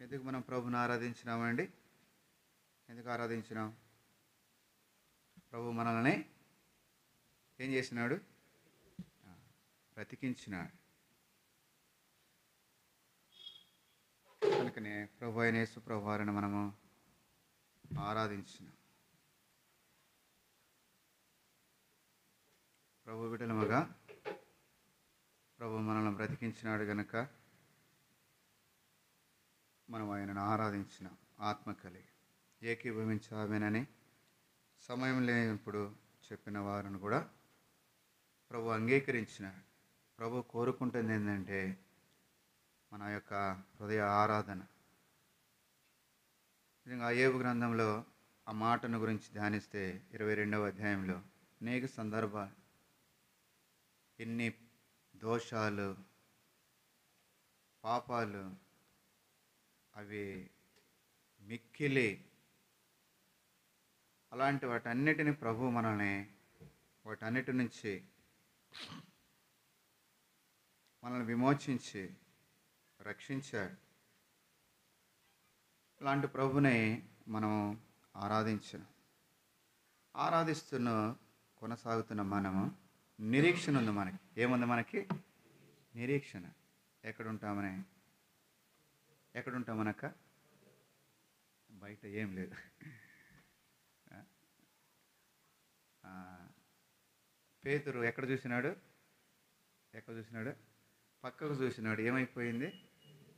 ఎందుకు మనం ప్రభుని ఆరాధించినామండి? ఎందుకు ఆరాధించినాం? ప్రభు మనల్ని ఏం చేసినాడు? బ్రతికించినాడు. కనుకనే ప్రభు అయిన యేసు ప్రభు వారిని మనము ఆరాధించినాం. ప్రభు బిడ్డలముగా ప్రభు మనల్ని బ్రతికించినాడు గనుక మనం ఆయనను ఆరాధించినాం. ఆత్మ కలిగి ఏకీభవించామేనని సమయం లేనప్పుడు చెప్పిన వారిని కూడా ప్రభు అంగీకరించినాడు. ప్రభు కోరుకుంటుంది ఏంటంటే మన యొక్క హృదయ ఆరాధన. నిజంగా అయ్యోబు గ్రంథంలో ఆ మాటను గురించి ధ్యానిస్తే 22వ అధ్యాయంలో అనేక సందర్భాలు, ఎన్ని దోషాలు, పాపాలు, అవి మిక్కిలి, అలాంటి వాటన్నిటిని ప్రభు మనల్ని వాటన్నిటి నుంచి మనల్ని విమోచించి రక్షించాడు. ఇలాంటి ప్రభుని మనం ఆరాధిస్తున్న కొనసాగుతున్న మనము నిరీక్షణ ఉంది. మనకి ఏముంది? మనకి నిరీక్షణ. ఎక్కడుంటామనక? బయట ఏం లేదు. పేతురు ఎక్కడ చూసినాడు? పక్కకు చూసినాడు. ఏమైపోయింది?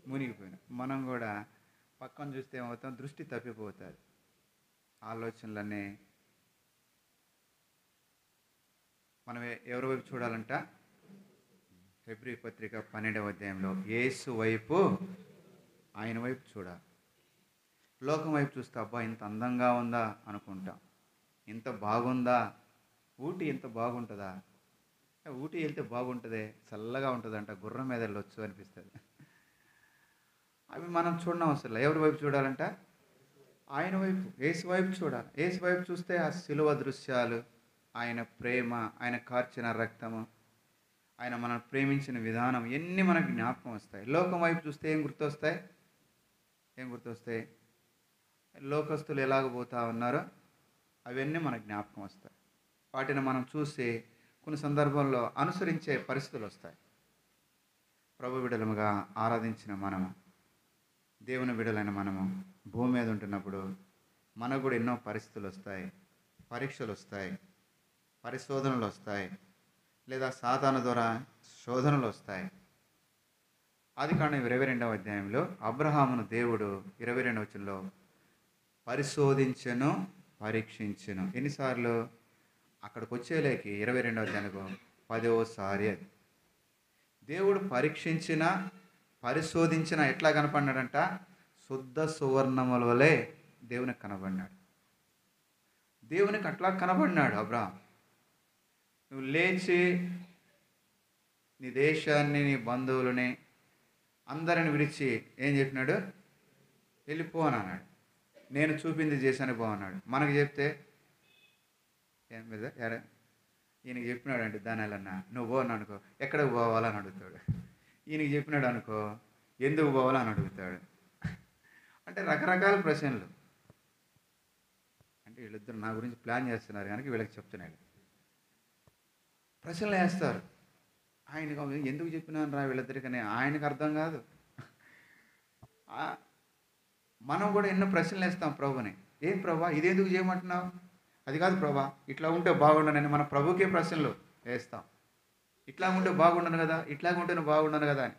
మునిగిపోయినాడు. మనం కూడా పక్కన చూస్తే ఏమవుతాం? దృష్టి తప్పిపోతుంది. ఆలోచనలన్నీ మనం ఎవరి వైపు చూడాలంట? ఫిబ్రవరి పత్రిక 12వ అధ్యాయంలో యేసు వైపు, ఆయన వైపు చూడాలి. లోకం వైపు చూస్తే అబ్బా ఇంత అందంగా ఉందా అనుకుంటాం, ఇంత బాగుందా, ఊటీ ఇంత బాగుంటుందా, ఊటీ వెళ్తే బాగుంటుందే, చల్లగా ఉంటుందంట, గుర్రం మీద వెళ్ళొచ్చు అనిపిస్తుంది. అవి మనం చూడడం అవసరం లేదు. ఎవరి వైపు చూడాలంట? ఆయన వైపు, యేసు వైపు చూడాలి. యేసు వైపు చూస్తే ఆ శిలువ దృశ్యాలు, ఆయన ప్రేమ, ఆయన కార్చిన రక్తము, ఆయన మనల్ని ప్రేమించిన విధానం, ఇవన్నీ మనకు జ్ఞాపకం వస్తాయి. లోకం వైపు చూస్తే ఏం గుర్తొస్తాయి? లోకస్తులు ఎలాగ పోతా ఉన్నారో అవన్నీ మనకు జ్ఞాపకం వస్తాయి. వాటిని మనం చూసి కొన్ని సందర్భాల్లో అనుసరించే పరిస్థితులు వస్తాయి. ప్రభు బిడ్డలముగా ఆరాధించిన మనము, దేవుని బిడ్డలైన మనము భూమి మీద ఉంటున్నప్పుడు మనకు కూడా ఎన్నో పరిస్థితులు వస్తాయి, పరీక్షలు వస్తాయి, పరిశోధనలు వస్తాయి, లేదా సాతాను ద్వారా శోధనలు వస్తాయి. ఆదికాండం 22వ అధ్యాయంలో అబ్రహామును దేవుడు 22వ వచనంలో పరిశోధించెను, పరీక్షించెను. ఎన్నిసార్లు? అక్కడికి వచ్చేలేకి 22వ అధ్యాయంలో 10వసారి. అది దేవుడు పరిశోధించిన ఎట్లా కనపడినాడంట? శుద్ధ సువర్ణముల వలె దేవునికి కనబడినాడు. దేవునికి అట్లా కనబడినాడు అబ్రహాం. నువ్వు లేచి నీ దేశాన్ని, నీ బంధువులని అందరిని విడిచి ఏం చెప్పినాడు? వెళ్ళిపో అని అన్నాడు. నేను చూపింది చేశాను పో అన్నాడు. మనకు చెప్తే ఏం మీద ఈయనకి చెప్పినాడు అంటే దాని ఎలా నువ్వు పోను అనుకో, ఎక్కడికి పోవాలని అడుగుతాడు. ఈయనకి చెప్పినాడు అనుకో, ఎందుకు పోవాలని అడుగుతాడు. అంటే రకరకాల ప్రశ్నలు. అంటే వీళ్ళిద్దరు నా గురించి ప్లాన్ చేస్తున్నారు కనుక వీళ్ళకి చెప్తున్నాడు. ప్రశ్నలు వేస్తారు. ఆయనకు ఎందుకు చెప్పినాను రా వీళ్ళిద్దరికని ఆయనకు అర్థం కాదు. మనం కూడా ఎన్నో ప్రశ్నలు వేస్తాం ప్రభుని. ఏం ప్రభా ఇదేందుకు చేయమంటున్నావు? అది కాదు ప్రభా, ఇట్లా ఉంటే బాగుండనని మన ప్రభుకే ప్రశ్నలు వేస్తాం. ఇట్లా ఉంటే బాగుండను కదా, ఇట్లా ఉంటేనే బాగుండను కదా అని.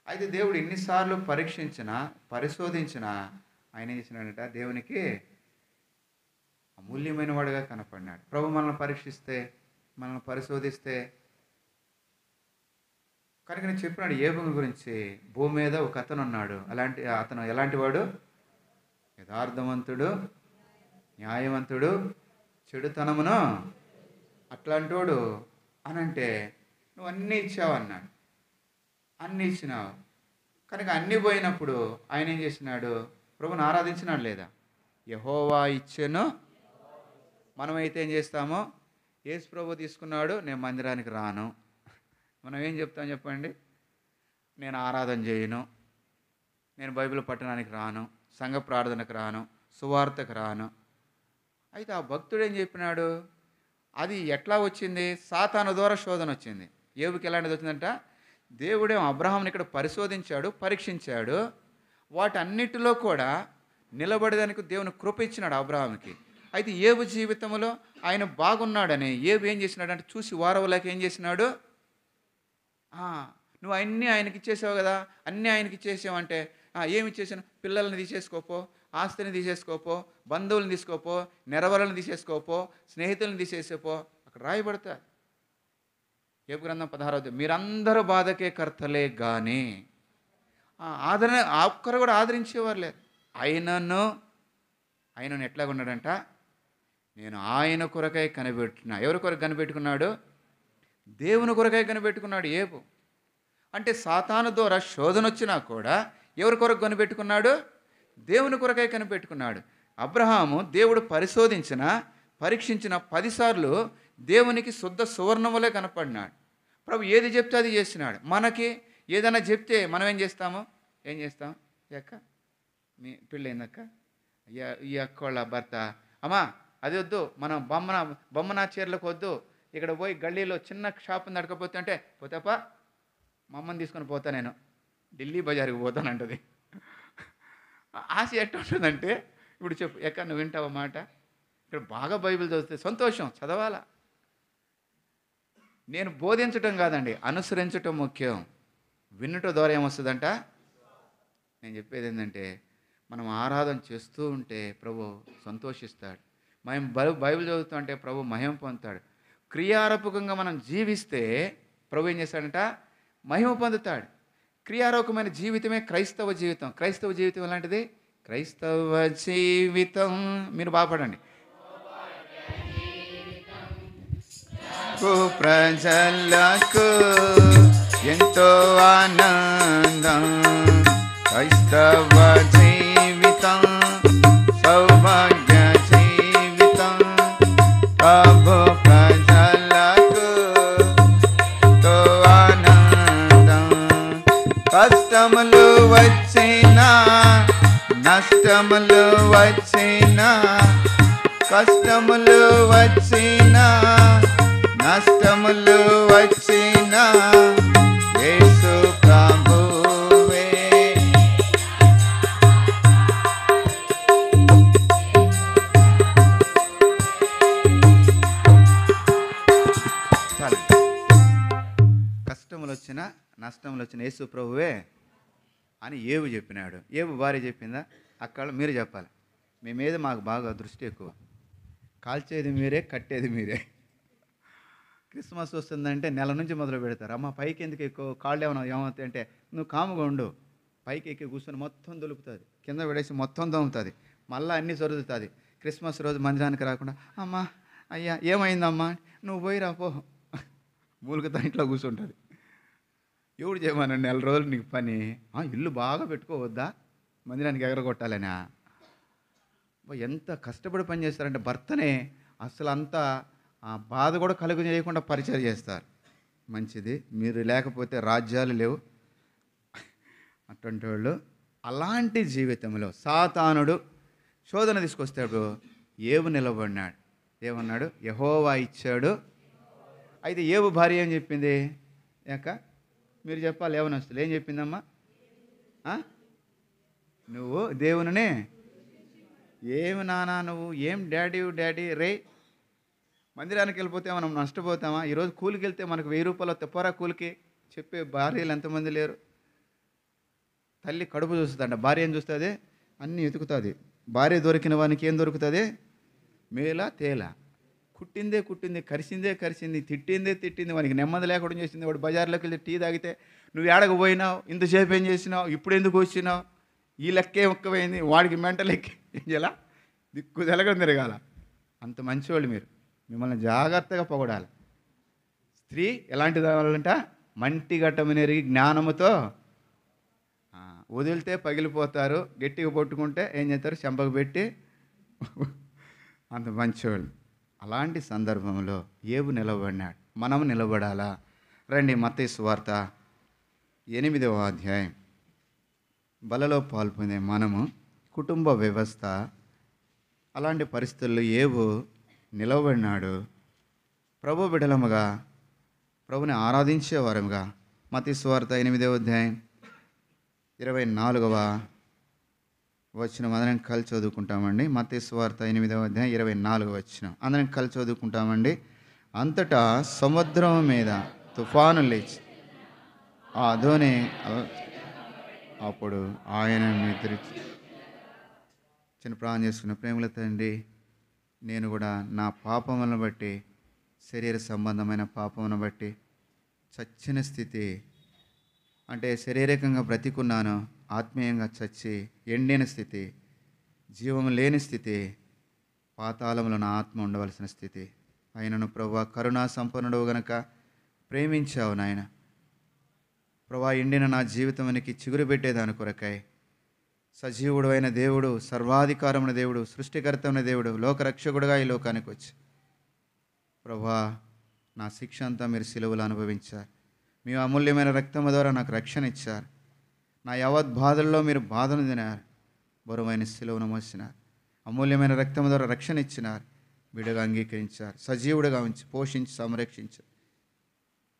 అయితే దేవుడు ఎన్నిసార్లు పరిశోధించినా ఆయన ఏం చేసినాడంట? దేవునికి అమూల్యమైన వాడుగా కనపడినాడు. ప్రభు మనల్ని పరీక్షిస్తే, మనల్ని పరిశోధిస్తే కనుక నేను చెప్పినాడు యోబు గురించి, భూమి మీద ఒక అతను ఉన్నాడు. అతను ఎలాంటి వాడు? యథార్థవంతుడు, న్యాయవంతుడు, చెడుతనమును అట్లాంటోడు అని. అంటే నువ్వు అన్నీ ఇచ్చావు అన్నాడు. అన్నీ ఇచ్చినావు కనుక అన్నీ పోయినప్పుడు ఆయన ఏం చేసినాడు? ప్రభుని ఆరాధించినాడు లేదా? యెహోవా ఇచ్చెను. మనమైతే ఏం చేస్తామో, యేసు ప్రభు తీసుకున్నాడు, నేను మందిరానికి రాను. మనం ఏం చెప్తాం చెప్పండి? నేను ఆరాధన చేయను. నేను బైబిల్ పట్టణానికి రాను, సంఘ ప్రార్థనకు రాను, సువార్తకు రాను. అయితే ఆ భక్తుడు ఏం చెప్పినాడు? అది ఎట్లా వచ్చింది? సాతాను ద్వారా శోధన వచ్చింది. ఏవుకి ఎలాంటిది వచ్చిందంట? దేవుడేమో అబ్రహాంని ఇక్కడ పరిశోధించాడు, పరీక్షించాడు. వాటన్నిటిలో కూడా నిలబడేదానికి దేవుని కృప ఇచ్చినాడు అబ్రహాంకి. అయితే ఏవు జీవితంలో ఆయన బాగున్నాడని ఏవు ఏం చేసినాడంటే చూసి వారవలేక ఏం చేసినాడు? నువ్వు అన్నీ ఆయనకి ఇచ్చేసావు కదా, అన్నీ ఆయనకి ఇచ్చేసావంటే ఏమి ఇచ్చేసాను? పిల్లల్ని తీసేసుకోపో, ఆస్తిని తీసేసుకోపో, బంధువులను తీసుకోపో, నెరవలను తీసేసుకోపో, స్నేహితులను తీసేసుకోపో. అక్కడ రాయబడతా ఏపు గ్రంథం 16వ అధ్యాయం, మీరందరూ బాధకే కర్తలే కానీ ఆదరణ ఒక్కరు కూడా ఆదరించేవారు లేదు. ఆయనను ఎట్లాగా ఉన్నాడంట? నేను ఆయన కొరకై కనిపెట్టినా. ఎవరి కొరకు కనిపెట్టుకున్నాడు? దేవుని కొరకై కనిపెట్టుకున్నాడు ఏపు. అంటే సాతాను ద్వారా శోధన వచ్చినా కూడా ఎవరి కొరకు కనిపెట్టుకున్నాడు? దేవుని కొరకై కనిపెట్టుకున్నాడు. అబ్రహాము దేవుడు పరీక్షించిన 10 సార్లు దేవునికి శుద్ధ సువర్ణములే కనపడినాడు. ప్రభు ఏది చెప్తే అది చేసినాడు. మనకి ఏదైనా చెప్తే మనం ఏం చేస్తాం? అక్క మీ పెళ్ళయిందక్క, ఈ అక్క వాళ్ళ భర్త, అమ్మా అది వద్దు, మనం బొమ్మనా చీరలకు వద్దు, ఇక్కడ పోయి గల్లీలో చిన్న షాప్ నడకపోతే అంటే పోతాపా, మా అమ్మని తీసుకొని పోతా, నేను ఢిల్లీ బజార్కి పోతానంటది. ఆశ ఎట్లా ఉంటుందంటే, ఇప్పుడు చెప్పు ఎక్క నువ్వు వింటావు మాట? ఇక్కడ బాగా బైబిల్ చదివితే సంతోషం, చదవాలా. నేను బోధించటం కాదండి, అనుసరించటం ముఖ్యం. వినుట ద్వారా ఏమొస్తుందంట? నేను చెప్పేది ఏంటంటే, మనం ఆరాధన చేస్తూ ఉంటే ప్రభు సంతోషిస్తాడు. మనం బైబిల్ చదువుతూ ఉంటే ప్రభు మహిమ పొందుతాడు. క్రియారూపకంగా మనం జీవిస్తే ప్రభు ఏం చేస్తాడంట? మహిమ పొందుతాడు. క్రియారూపమైన జీవితమే క్రైస్తవ జీవితం. క్రైస్తవ జీవితం ఎలాంటిది? క్రైస్తవ జీవితం మీరు బాగుపడండి. ప్రజలకు ఎంతో ఆనందం, క్రైస్తవ జీవితం సౌభాగ్య జీవితం. ప్రభు ప్రజలకు ఎంతో ఆనందం. కష్టములు వచ్చినా నష్టములు వచ్చినా, కష్టములు వచ్చినా నష్టములు వచ్చినా యేసు ప్రభువే. కష్టములు వచ్చినా నష్టములు వచ్చిన యేసు ప్రభువే అని ఏవు చెప్పినాడు. ఏవు భార్య చెప్పిందా? అక్కడ మీరు చెప్పాలి. మీ మీద మాకు బాగా దృష్టి ఎక్కువ, కాల్చేది మీరే, కట్టేది మీరే. క్రిస్మస్ వస్తుందంటే నెల నుంచి మొదలు పెడతారు. అమ్మ పైకి ఎందుకు ఎక్కువ, కాళ్ళు ఏమవుతాయి అంటే, నువ్వు కాముగా ఉండు. పైకి ఎక్కి కూర్చొని మొత్తం దులుపుతుంది, కింద పడేసి మొత్తం దొంగతుంది, మళ్ళీ అన్నీ జరుగుతుంది. క్రిస్మస్ రోజు మందిరానికి రాకుండా, అమ్మా అయ్యా ఏమైందమ్మా, నువ్వు పోయి రాపో, మూలికతో ఇంట్లో కూర్చుంటుంది. ఎవడు చేయమన్నాడు? నెల రోజులు నీకు పని. ఇల్లు బాగా పెట్టుకోవద్దా, మందిరానికి ఎగరగొట్టాలనా? ఎంత కష్టపడి పని చేస్తారంటే భర్తనే అసలు అంతా బాధ కూడా కలుగు చేయకుండా పరిచయం చేస్తారు. మంచిది, మీరు లేకపోతే రాజ్యాలు లేవు అటువంటి వాళ్ళు. అలాంటి జీవితంలో సాతానుడు శోధన తీసుకొస్తాడు. ఏవు నిలబడినాడు. ఏమన్నాడు? యెహోవా ఇచ్చాడు. అయితే ఏవు భార్య ఏం చెప్పింది? యాక మీరు చెప్పాలి. ఏమని వస్తుంది? ఏం చెప్పిందమ్మా? నువ్వు దేవునినే ఏమి నానా, నువ్వు ఏం డాడీ రే, మందిరానికి వెళ్ళిపోతే మనం నష్టపోతామా? ఈరోజు కూలికి వెళ్తే మనకు 1000 రూపాయలు వస్తే పోరా కూలికి చెప్పే భార్యలు ఎంతమంది లేరు. తల్లి కడుపు చూస్తుందంట, భార్య ఏం చూస్తుంది? అన్నీ ఎతుకుతుంది. భార్య దొరికిన వానికి ఏం దొరుకుతుంది? మేలా తేలా. కుట్టిందే, కరిసింది, తిట్టింది, వానికి నెమ్మది లేకుండా చేసింది. వాడు బజార్లోకి వెళ్ళి టీ తాగితే, నువ్వు ఏడకు పోయినావు, ఇంతసేపు ఏం చేసినావు, ఇప్పుడు ఎందుకు వచ్చినావు, ఈ లెక్కే ఒక్కమైంది, వాడికి మెంటల్ ఎక్కి ఏం చేయాల, దిక్కు తెలగడం తిరగాల. అంత మంచివాళ్ళు మీరు, మిమ్మల్ని జాగ్రత్తగా పొగడాలి. స్త్రీ ఎలాంటిది అవ్వాలంట? మంటి ఘట్టమునెరిగి జ్ఞానముతో వదిలితే పగిలిపోతారు, గట్టిగా పట్టుకుంటే ఏం చేస్తారు? చెంపకు పెట్టి. అంత మంచివాళ్ళు. అలాంటి సందర్భంలో ఏవు నిలబడినాడు. మనం నిలబడాలా? రండి మత్తయి సువార్త 8వ అధ్యాయం బలలో పాల్పొందే మనము కుటుంబ వ్యవస్థ అలాంటి పరిస్థితుల్లో ఏవో నిలవబడినాడు. ప్రభు బిడలముగా ప్రభుని ఆరాధించే వారముగా మత్తయి సువార్త 8వ అధ్యాయం 24వ వచనం అందరం కలిసి చదువుకుంటామండి. మత్తయి సువార్త 8వ అధ్యాయం 24వ వచనం అందరం కలిసి చదువుకుంటామండి. అంతటా సముద్రం మీద తుఫాను లేచి ఆ ధోని అప్పుడు ఆయన చిన్న ప్రాణం చేసుకున్న ప్రేమల తండ్రి, నేను కూడా నా పాపములను బట్టి, శరీర సంబంధమైన పాపమును బట్టి చచ్చిన స్థితి, అంటే శారీరకంగా బ్రతికున్నాను, ఆత్మీయంగా చచ్చి ఎండిన స్థితి, జీవం లేని స్థితి, పాతాళంలో నా ఆత్మ ఉండవలసిన స్థితి. ఆయనను ప్రభువా కరుణా సంపన్నుడు గనక ప్రేమించావు నాయన. ప్రభువా ఎండిన నా జీవితానికి చిగురు పెట్టేదాని కొరకై సజీవుడు అయిన దేవుడు, సర్వాధికారమైన దేవుడు, సృష్టికర్తమైన దేవుడు, లోకరక్షకుడుగా ఈ లోకానికి వచ్చి ప్రభువా నా శిక్ష అంతా మీరు సిలువలో అనుభవించారు. మీ అమూల్యమైన రక్తము ద్వారా నాకు రక్షణ ఇచ్చారు. నా యావత్ బాధల్లో మీరు బాధను తినారు, బరువైన సిలువను మోసినారు. అమూల్యమైన రక్తము ద్వారా రక్షణ ఇచ్చినారు, బిడ్డగా అంగీకరించారు, సజీవుడిగా ఉంచి పోషించి సంరక్షించారు.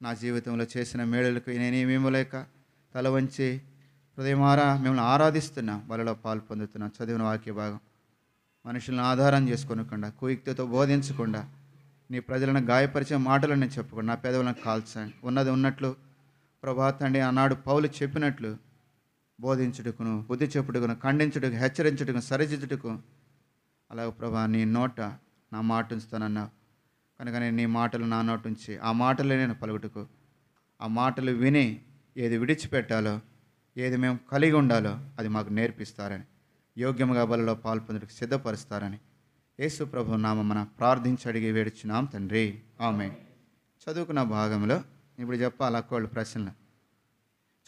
నా జీవితంలో చేసిన మేలులకు నేనేమేమో లేక తల వంచి హృదయమారా మిమ్మల్ని ఆరాధిస్తున్నాం, బలలో పాలు పొందుతున్నాం. చదివిన వాక్య భాగం మనుషులను ఆధారం చేసుకోనకుండా, కుయుక్తితో బోధించకుండా, నీ ప్రజలను గాయపరిచే మాటలను నేను చెప్పకుండా నా పెదవులను కాల్చండి. ఉన్నది ఉన్నట్లు ప్రభా తండ్రి, ఆనాడు పౌలు చెప్పినట్లు బోధించుటకును, బుద్ధి చెప్పుటకును, ఖండించుటకు, హెచ్చరించుటకు, సరిదిద్దుటకు, అలాగే ప్రభా నీ నోట నా మాట ఉంచుతానన్నావు కనుక నేను నీ మాటలు నా నోట ఉంచి ఆ మాటలే నేను పలుకుటకు, ఆ మాటలు విని ఏది విడిచిపెట్టాలో, ఏది మేము కలిగి ఉండాలో అది మాకు నేర్పిస్తారని, యోగ్యముగా బలలో పాల్పొందుటకు సిద్ధపరుస్తారని యేసు ప్రభు నామమున ప్రార్థించి అడిగి వేడుచున్నాం తండ్రి, ఆమేన్. చదువుకున్న భాగంలో ఇప్పుడు చెప్పాలి అక్కోళ్ళు ప్రశ్నలు.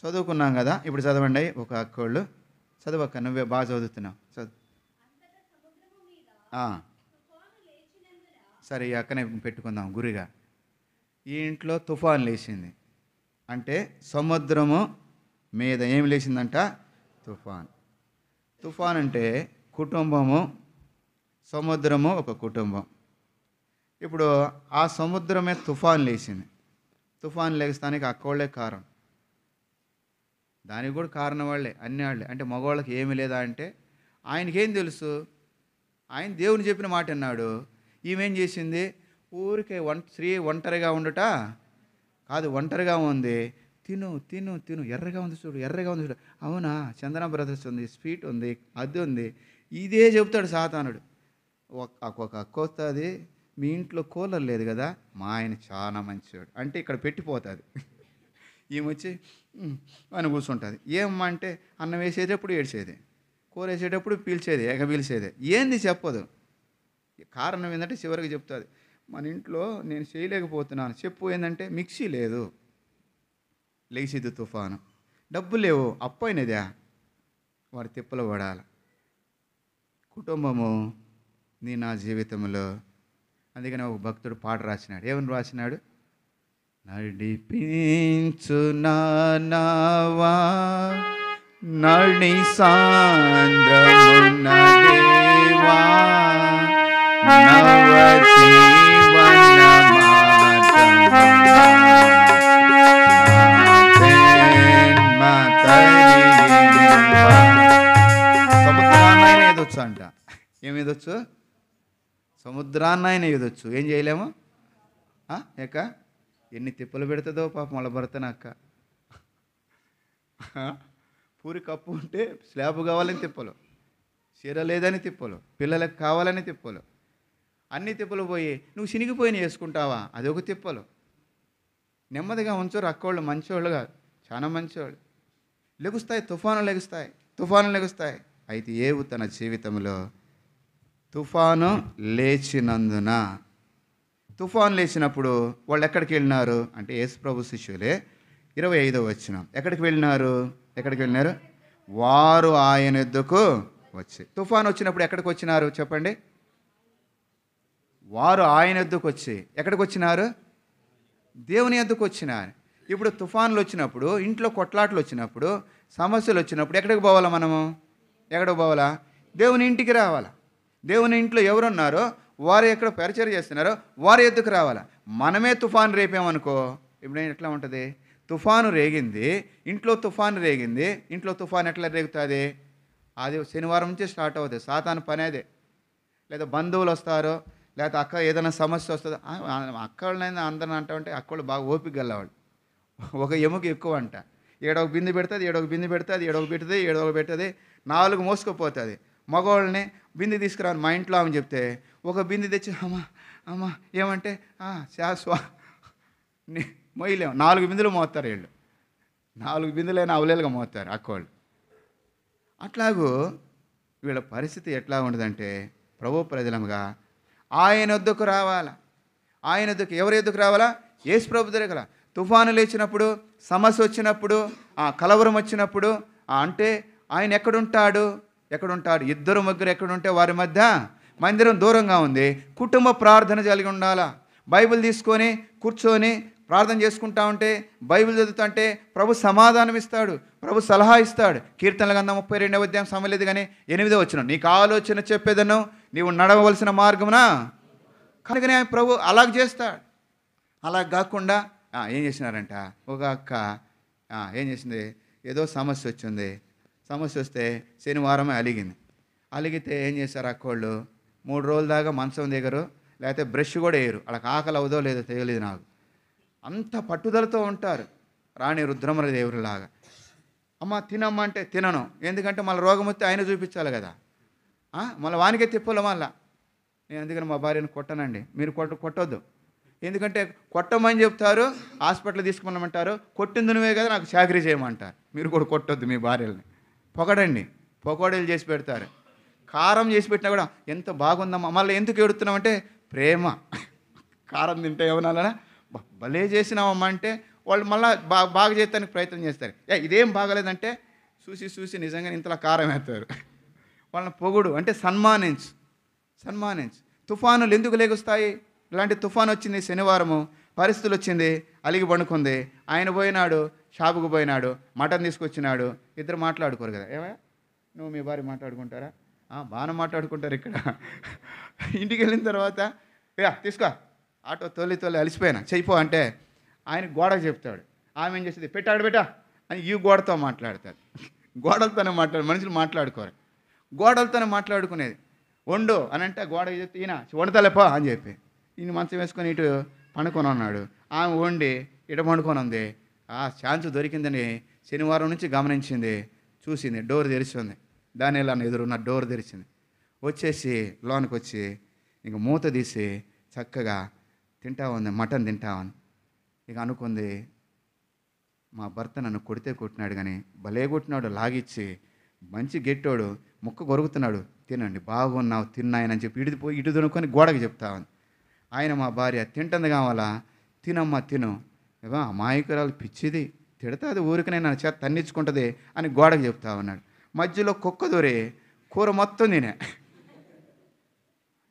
చదువుకున్నాం కదా, ఇప్పుడు చదవండి. ఒక అక్కోళ్ళు చదువక్క, నువ్వే బాగా చదువుతున్నావు, చదువు. సరే ఈ అక్కనే పెట్టుకుందాం గురిగా. ఈ ఇంట్లో తుఫాన్ లేచింది అంటే సముద్రము మీద ఏం లేచిందంట? తుఫాన్. తుఫాన్ అంటే కుటుంబము, సముద్రము ఒక కుటుంబం. ఇప్పుడు ఆ సముద్రమే తుఫాన్ లేచింది. తుఫాన్ లేస్తానికి అక్కోళ్ళే కారణం, దానికి కూడా కారణం వాళ్ళే, అన్ని వాళ్ళే. అంటే మగవాళ్ళకి ఏమీ లేదా అంటే ఆయనకేం తెలుసు? ఆయన దేవుని చెప్పిన మాట అన్నాడు. ఈమెం చేసింది? ఊరికే స్త్రీ ఒంటరిగా ఉండుట కాదు, ఒంటరిగా ఉంది, తిను తిను తిను, ఎర్రగా ఉంది చూడు, ఎర్రగా ఉంది చూడు. అవునా, చందన బ్రదర్స్ ఉంది, స్వీట్ ఉంది, అది ఉంది, ఇదే చెబుతాడు సాతానుడు. ఒక అక్క వస్తుంది, మీ ఇంట్లో కూలర్ లేదు కదా, మా ఆయన చాలా మంచివాడు అంటే ఇక్కడ పెట్టిపోతుంది. ఈమె వచ్చి అని కూర్చుంటుంది. ఏమమ్మా అంటే అన్నం వేసేటప్పుడు ఏడ్చేది, కూర వేసేటప్పుడు పీల్చేది, పీల్చేది, ఏంది చెప్పదు. కారణం ఏంటంటే చివరికి చెప్తుంది, మన ఇంట్లో నేను చేయలేకపోతున్నాను. చెప్పు ఏంటంటే మిక్సీ లేదు, లేచిద్దు తుఫాను, డబ్బులు లేవు, అప్పు అయినదా, వారి తిప్పలు పడాలి. కుటుంబము నీ నా జీవితంలో. అందుకని ఒక భక్తుడు పాట రాసినాడు. ఏమని రాసినాడు? నడిపించు నావా నడి సాంద్రమున్న దేవా నవ జీవన సముద్రాన్ని ఎదొచ్చు అంట. ఏమి ఎదొచ్చు? సముద్రాన్ని ఆయన ఎదొచ్చు. ఏం చేయలేము. ఏక ఎన్ని తిప్పలు పెడుతుందో పాపం వాళ్ళ భర్తన అక్క. పూరి కప్పు ఉంటే స్లాబ్ కావాలని తిప్పలు, చీర లేదని తిప్పలు, పిల్లలకు కావాలని తిప్పలు, అన్ని తిప్పలు పోయి నువ్వు చినిగిపోయిన వేసుకుంటావా, అదొక తిప్పలు. నెమ్మదిగా ఉంచరు అక్కోళ్ళు, మంచివాళ్ళు కాదు, చాలా మంచివాళ్ళు. లెగుస్తాయి తుఫాను, లెగుస్తాయి తుఫాను, లెగుస్తాయి. అయితే ఏవు తన జీవితంలో తుఫాను లేచినందున, తుఫాను లేచినప్పుడు వాళ్ళు ఎక్కడికి వెళ్ళినారు అంటే యేసు ప్రభు శిష్యులే 25వ వచనం. ఎక్కడికి వెళ్ళినారు? ఎక్కడికి వెళ్ళినారు? వారు ఆయన యొద్దకు వచ్చి. తుఫాను వచ్చినప్పుడు ఎక్కడికి వచ్చినారు చెప్పండి? వారు ఆయన యొద్దకు వచ్చి ఎక్కడికి వచ్చినారు? దేవుని యొద్దకు వచ్చినారు. ఇప్పుడు తుఫాన్లు వచ్చినప్పుడు, ఇంట్లో కొట్లాట్లు వచ్చినప్పుడు సమస్యలు వచ్చినప్పుడు ఎక్కడికి పోవాలా మనము? ఎక్కడికి పోవాలా? దేవుని ఇంటికి రావాలా. దేవుని ఇంట్లో ఎవరున్నారో వారు ఎక్కడ పరిచయం చేస్తున్నారో వారి ఎద్దుకు రావాలా. మనమే తుఫాను రేపామనుకో ఇప్పుడు ఎట్లా ఉంటుంది? తుఫాను రేగింది, ఇంట్లో తుఫాను రేగింది, ఇంట్లో తుఫాను ఎట్లా రేగుతుంది? అది శనివారం నుంచి స్టార్ట్ అవుతుంది. సాతాను పని అదే. లేదా బంధువులు వస్తారో, లేకపోతే అక్క ఏదైనా సమస్య వస్తుందో, అక్క వాళ్ళైనా అందరిని అంటామంటే అక్క వాళ్ళు బాగా ఓపిక గలవాళ్ళు. ఒక ఎముక ఎక్కువ అంట. ఏడొక బిందు పెడుతుంది, ఏడొక బిందు పెడుతుంది, ఏడొక పెడుతుంది, ఏడొక పెడుతుంది, 4 మోసుకుపోతుంది. మగవాళ్ళని బింది తీసుకురాని మా ఇంట్లో అని చెప్తే ఒక బింది తెచ్చి అమ్మా ఏమంటే శాశ్వ మొయ్యలేము. 4 బిందులు మోస్తారు వీళ్ళు. 4 బిందులైనా అవలేలుగా మోస్తారు అక్కవాళ్ళు. అట్లాగూ వీళ్ళ పరిస్థితి ఎట్లా ఉండదంటే, ప్రభు ప్రజలముగా ఆయన వద్దకు రావాలా. ఆయన వద్దకు ఎవరి వద్దకు రావాలా? యేసు ప్రభు దగ్గర. తుఫాను లేచినప్పుడు, సమస్య వచ్చినప్పుడు, కలవరం వచ్చినప్పుడు అంటే ఆయన ఎక్కడుంటాడు? 2 ముగ్గురు ఎక్కడుంటే వారి మధ్య మందిరం దూరంగా ఉంది. కుటుంబ ప్రార్థన కలిగి ఉండాలా. బైబిల్ తీసుకొని కూర్చొని ప్రార్థన చేసుకుంటా ఉంటే, బైబిల్ చదువుతుంటే ప్రభు సమాధానం ఇస్తాడు, ప్రభు సలహా ఇస్తాడు. కీర్తనల గ్రంథం 32వ అధ్యాయం సమలేదు కానీ 8వ వచనం, నీకు ఆలోచన చెప్పేదను, నీవు నడవవలసిన మార్గమున కనుకనే ప్రభు అలాగ చేస్తాడు. అలా కాకుండా ఏం చేసినారంట, ఒక అక్క ఏం చేసింది, ఏదో సమస్య వచ్చింది. సమస్య వస్తే శనివారమే అలిగితే ఏం చేశారు అక్కోళ్ళు, 3 రోజుల దాకా మంచం దిగరు, లేకపోతే బ్రష్ కూడా వేయరు. వాళ్ళకి ఆకలి అవుదో లేదో తెలియదు నాకు. అంత పట్టుదలతో ఉంటారు, రాణి రుద్రమల దేవుడిలాగా. అమ్మ తినమ్మ అంటే తినను, ఎందుకంటే మళ్ళీ రోగం వస్తే ఆయన చూపించాలి కదా, మళ్ళీ వానికే తిప్పలు. మళ్ళీ నేను అందుకని మా భార్యను కొట్టనండి, మీరు కొట్టొద్దు. ఎందుకంటే కొట్టమని చెప్తారు, హాస్పిటల్ తీసుకున్నామంటారు, కొట్టింది నువ్వే కదా నాకు చాకరీ చేయమంటారు. మీరు కూడా కొట్టొద్దు మీ భార్యల్ని. పొగడండి, పకోడీలు చేసి పెడతారు, కారం చేసి పెట్టినా కూడా ఎంత బాగుందమ్మా. మళ్ళీ ఎందుకు ఎడుతున్నామంటే ప్రేమ. కారం తింటే ఏమన్నా భలే చేసినామమ్మా అంటే వాళ్ళు మళ్ళీ బాగా చేయడానికి ప్రయత్నం చేస్తారు. ఇదేం బాగలేదంటే చూసి నిజంగా ఇంతలా కారం వేస్తారు. వాళ్ళని పొగుడు అంటే సన్మానించు. తుఫానులు ఎందుకు లేగుస్తాయి? ఇలాంటి తుఫాను వచ్చింది శనివారము, పరిస్థితులు వచ్చింది, అలిగి పండుకుంది. ఆయన పోయినాడు, షాపుకు పోయినాడు, మటన్ తీసుకొచ్చినాడు. ఇద్దరు మాట్లాడుకోరు కదా. ఏమయ్యా నువ్వు మీ భార్య మాట్లాడుకుంటారా? బాగానే మాట్లాడుకుంటారు. ఇక్కడ ఇంటికి వెళ్ళిన తర్వాత తీసుకో ఆటో తోలి అలిసిపోయినా చెయ్యిపో అంటే ఆయన గోడకు చెప్తాడు. ఆమె ఏం చేస్తుంది, పెట్టా అని ఈ గోడతో మాట్లాడతాడు. గోడలతోనే మనుషులు మాట్లాడుకోరు, గోడలతోనే మాట్లాడుకునేది. వండు అని అంటే గోడకి చెప్తే ఈయన వండుతలేపో అని చెప్పి ఈయన మంచం వేసుకొని ఇటు పండుకొని ఉన్నాడు. ఆమె వండి ఇటు పండుకొని ఉంది. ఛాన్స్ దొరికిందని శనివారం నుంచి గమనించింది, చూసింది, డోర్ తెరిచింది. దానిలా ఎదురున్న డోర్ తెరిచింది. వచ్చేసి లోనికి వచ్చి ఇంక మూత తీసి చక్కగా తింటా ఉంది, మటన్ తింటా ఉంది. ఇక అనుకుంది, మా భర్త నన్ను కొట్టినాడు కానీ భలే కొట్టినాడు, లాగిచ్చి మంచి గెట్టోడు, ముక్క కొరుకుతున్నాడు, తినండి బాగున్నావు తిన్నాయనని చెప్పి ఇటు దొనుకొని గోడకి చెప్తా ఉంది. ఆయన మా భార్య తింటుంది కావాలా, తినమ్మా తిను, అమాయకురాలు పిచ్చిది, తిడతాది ఊరికనే నన్ను చేత తన్నించుకుంటుంది అని గోడకి చెప్తా ఉన్నాడు. మధ్యలో కుక్క దొరి కూర మొత్తం తినే.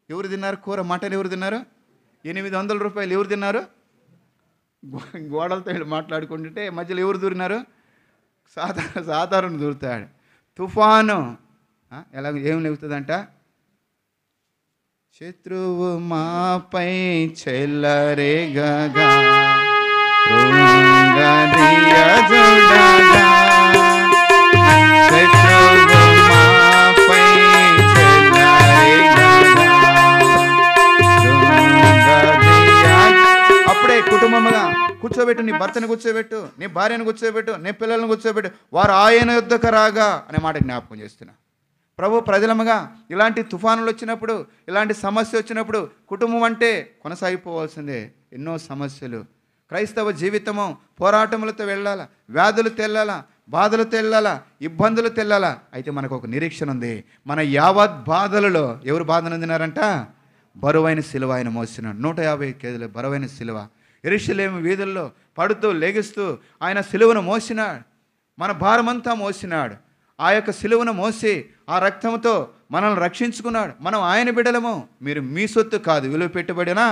ఎవరు తిన్నారు కూర? మటన్ ఎవరు తిన్నారు? 800 రూపాయలు ఎవరు తిన్నారు? గోడలతో మాట్లాడుకుంటుంటే మధ్యలో ఎవరు దూరినారు? సాధారణ దూరుతాడు. తుఫాను ఏం లేగుతుందంట, శత్రువు మాపై చెల్లరేగగా అప్పుడే కుటుంబముగా కూర్చోబెట్టు, నీ భర్తను కూర్చోబెట్టు, నీ భార్యను కూర్చోబెట్టు, నీ పిల్లలను కూర్చోబెట్టు, వారు ఆయన యుద్ధకు రాగా అనే మాట జ్ఞాపకం చేస్తున్నా. ప్రభు ప్రజలముగా ఇలాంటి తుఫానులు వచ్చినప్పుడు, ఇలాంటి సమస్య వచ్చినప్పుడు కుటుంబం అంటే కొనసాగిపోవాల్సిందే. ఎన్నో సమస్యలు, క్రైస్తవ జీవితము పోరాటములతో వెళ్ళాలా, వ్యాధులు తెల్లాలా, బాధలు తెల్లాలా, ఇబ్బందులు తెల్లాలా. అయితే మనకు ఒక నిరీక్షణ ఉంది. మన యావత్ బాధలలో ఎవరు బాధ నొందినారంట? బరువైన సిలువ ఆయన మోసినాడు. 150 కేజీల బరువైన సిలువ యెరూషలేము వీధుల్లో పడుతూ లెగుస్తూ ఆయన సిలువను మోసినాడు. మన భారమంతా మోసినాడు. ఆ యొక్క సిలువను మోసి ఆ రక్తంతో మనల్ని రక్షించుకున్నాడు. మనం ఆయన బిడ్డలము. మీరు మీ సొత్తు కాదు, విలువ పెట్టుబడినా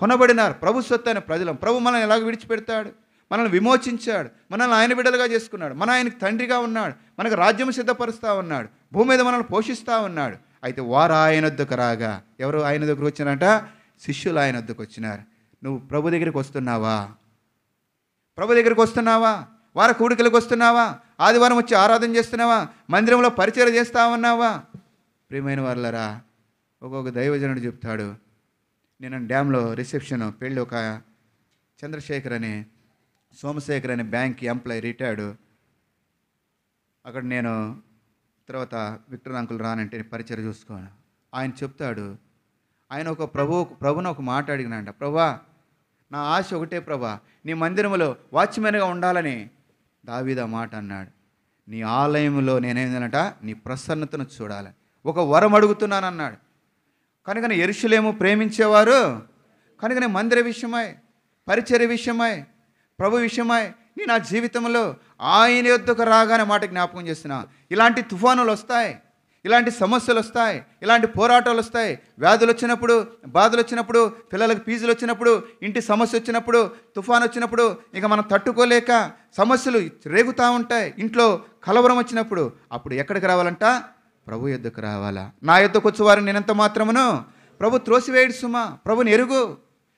కొనబడినారు, ప్రభు సొత్తు అయిన ప్రజలం. ప్రభు మనల్ని ఎలాగ విడిచిపెడతాడు? మనల్ని విమోచించాడు, మనల్ని ఆయన బిడ్డలుగా చేసుకున్నాడు, మన ఆయనకు తండ్రిగా ఉన్నాడు, మనకు రాజ్యం సిద్ధపరుస్తూ ఉన్నాడు, భూమి మీద మనల్ని పోషిస్తూ ఉన్నాడు. అయితే వారు ఆయన వద్దకు రాగా, ఎవరు ఆయన దగ్గరకు వచ్చినారంట? శిష్యులు ఆయన వద్దకు వచ్చినారు. నువ్వు ప్రభు దగ్గరికి వస్తున్నావా? ప్రభు దగ్గరికి వస్తున్నావా? వార కూడికలకు వస్తున్నావా? ఆదివారం వచ్చి ఆరాధన చేస్తున్నావా? మందిరంలో పరిచయం చేస్తా ఉన్నావా? ప్రియమైన వాళ్ళరా, ఒక్కొక్క దైవజనుడు చెప్తాడు, నేను డ్యామ్లో రిసెప్షన్ పెళ్ళి, ఒక చంద్రశేఖర్ అని సోమశేఖర్ అనే బ్యాంక్ ఎంప్లాయీ రిటైర్డు, అక్కడ నేను తర్వాత విక్టర్ అంకుల్ రానంటే పరిచయం చూసుకోను. ఆయన చెప్తాడు, ఆయన ఒక ప్రభుని ఒక మాట అడిగినంట, ప్రభా నా ఆశ ఒకటే ప్రభా, నీ మందిరంలో వాచ్మెన్గా ఉండాలని. దావీదు ఆ మాట అన్నాడు, నీ ఆలయంలో నేనేందనట నీ ప్రసన్నతను చూడాలని ఒక వరం అడుగుతున్నానన్నాడు. కనుక యెరూషలేము ప్రేమించేవారు కనుక నేను మందిర విషయమై, పరిచర్య విషయమై, ప్రభు విషయమై నీ నా జీవితంలో ఆయన యొద్దకు రాగానే మాట జ్ఞాపకం చేస్తున్నా. ఇలాంటి తుఫానులు వస్తాయి, ఇలాంటి సమస్యలు వస్తాయి, ఇలాంటి పోరాటాలు వస్తాయి, వ్యాధులు వచ్చినప్పుడు, బాధలు వచ్చినప్పుడు, పిల్లలకు ఫీజులు వచ్చినప్పుడు, ఇంటి సమస్య వచ్చినప్పుడు, తుఫాను వచ్చినప్పుడు, ఇక మనం తట్టుకోలేక సమస్యలు రేగుతూ ఉంటాయి, ఇంట్లో కలవరం వచ్చినప్పుడు, అప్పుడు ఎక్కడికి రావాలంట? ప్రభు యొద్దకు రావాలా. నా యొద్దకు వచ్చేవారు నేనెంత మాత్రమును ప్రభు త్రోసివేయడు సుమా. ప్రభుని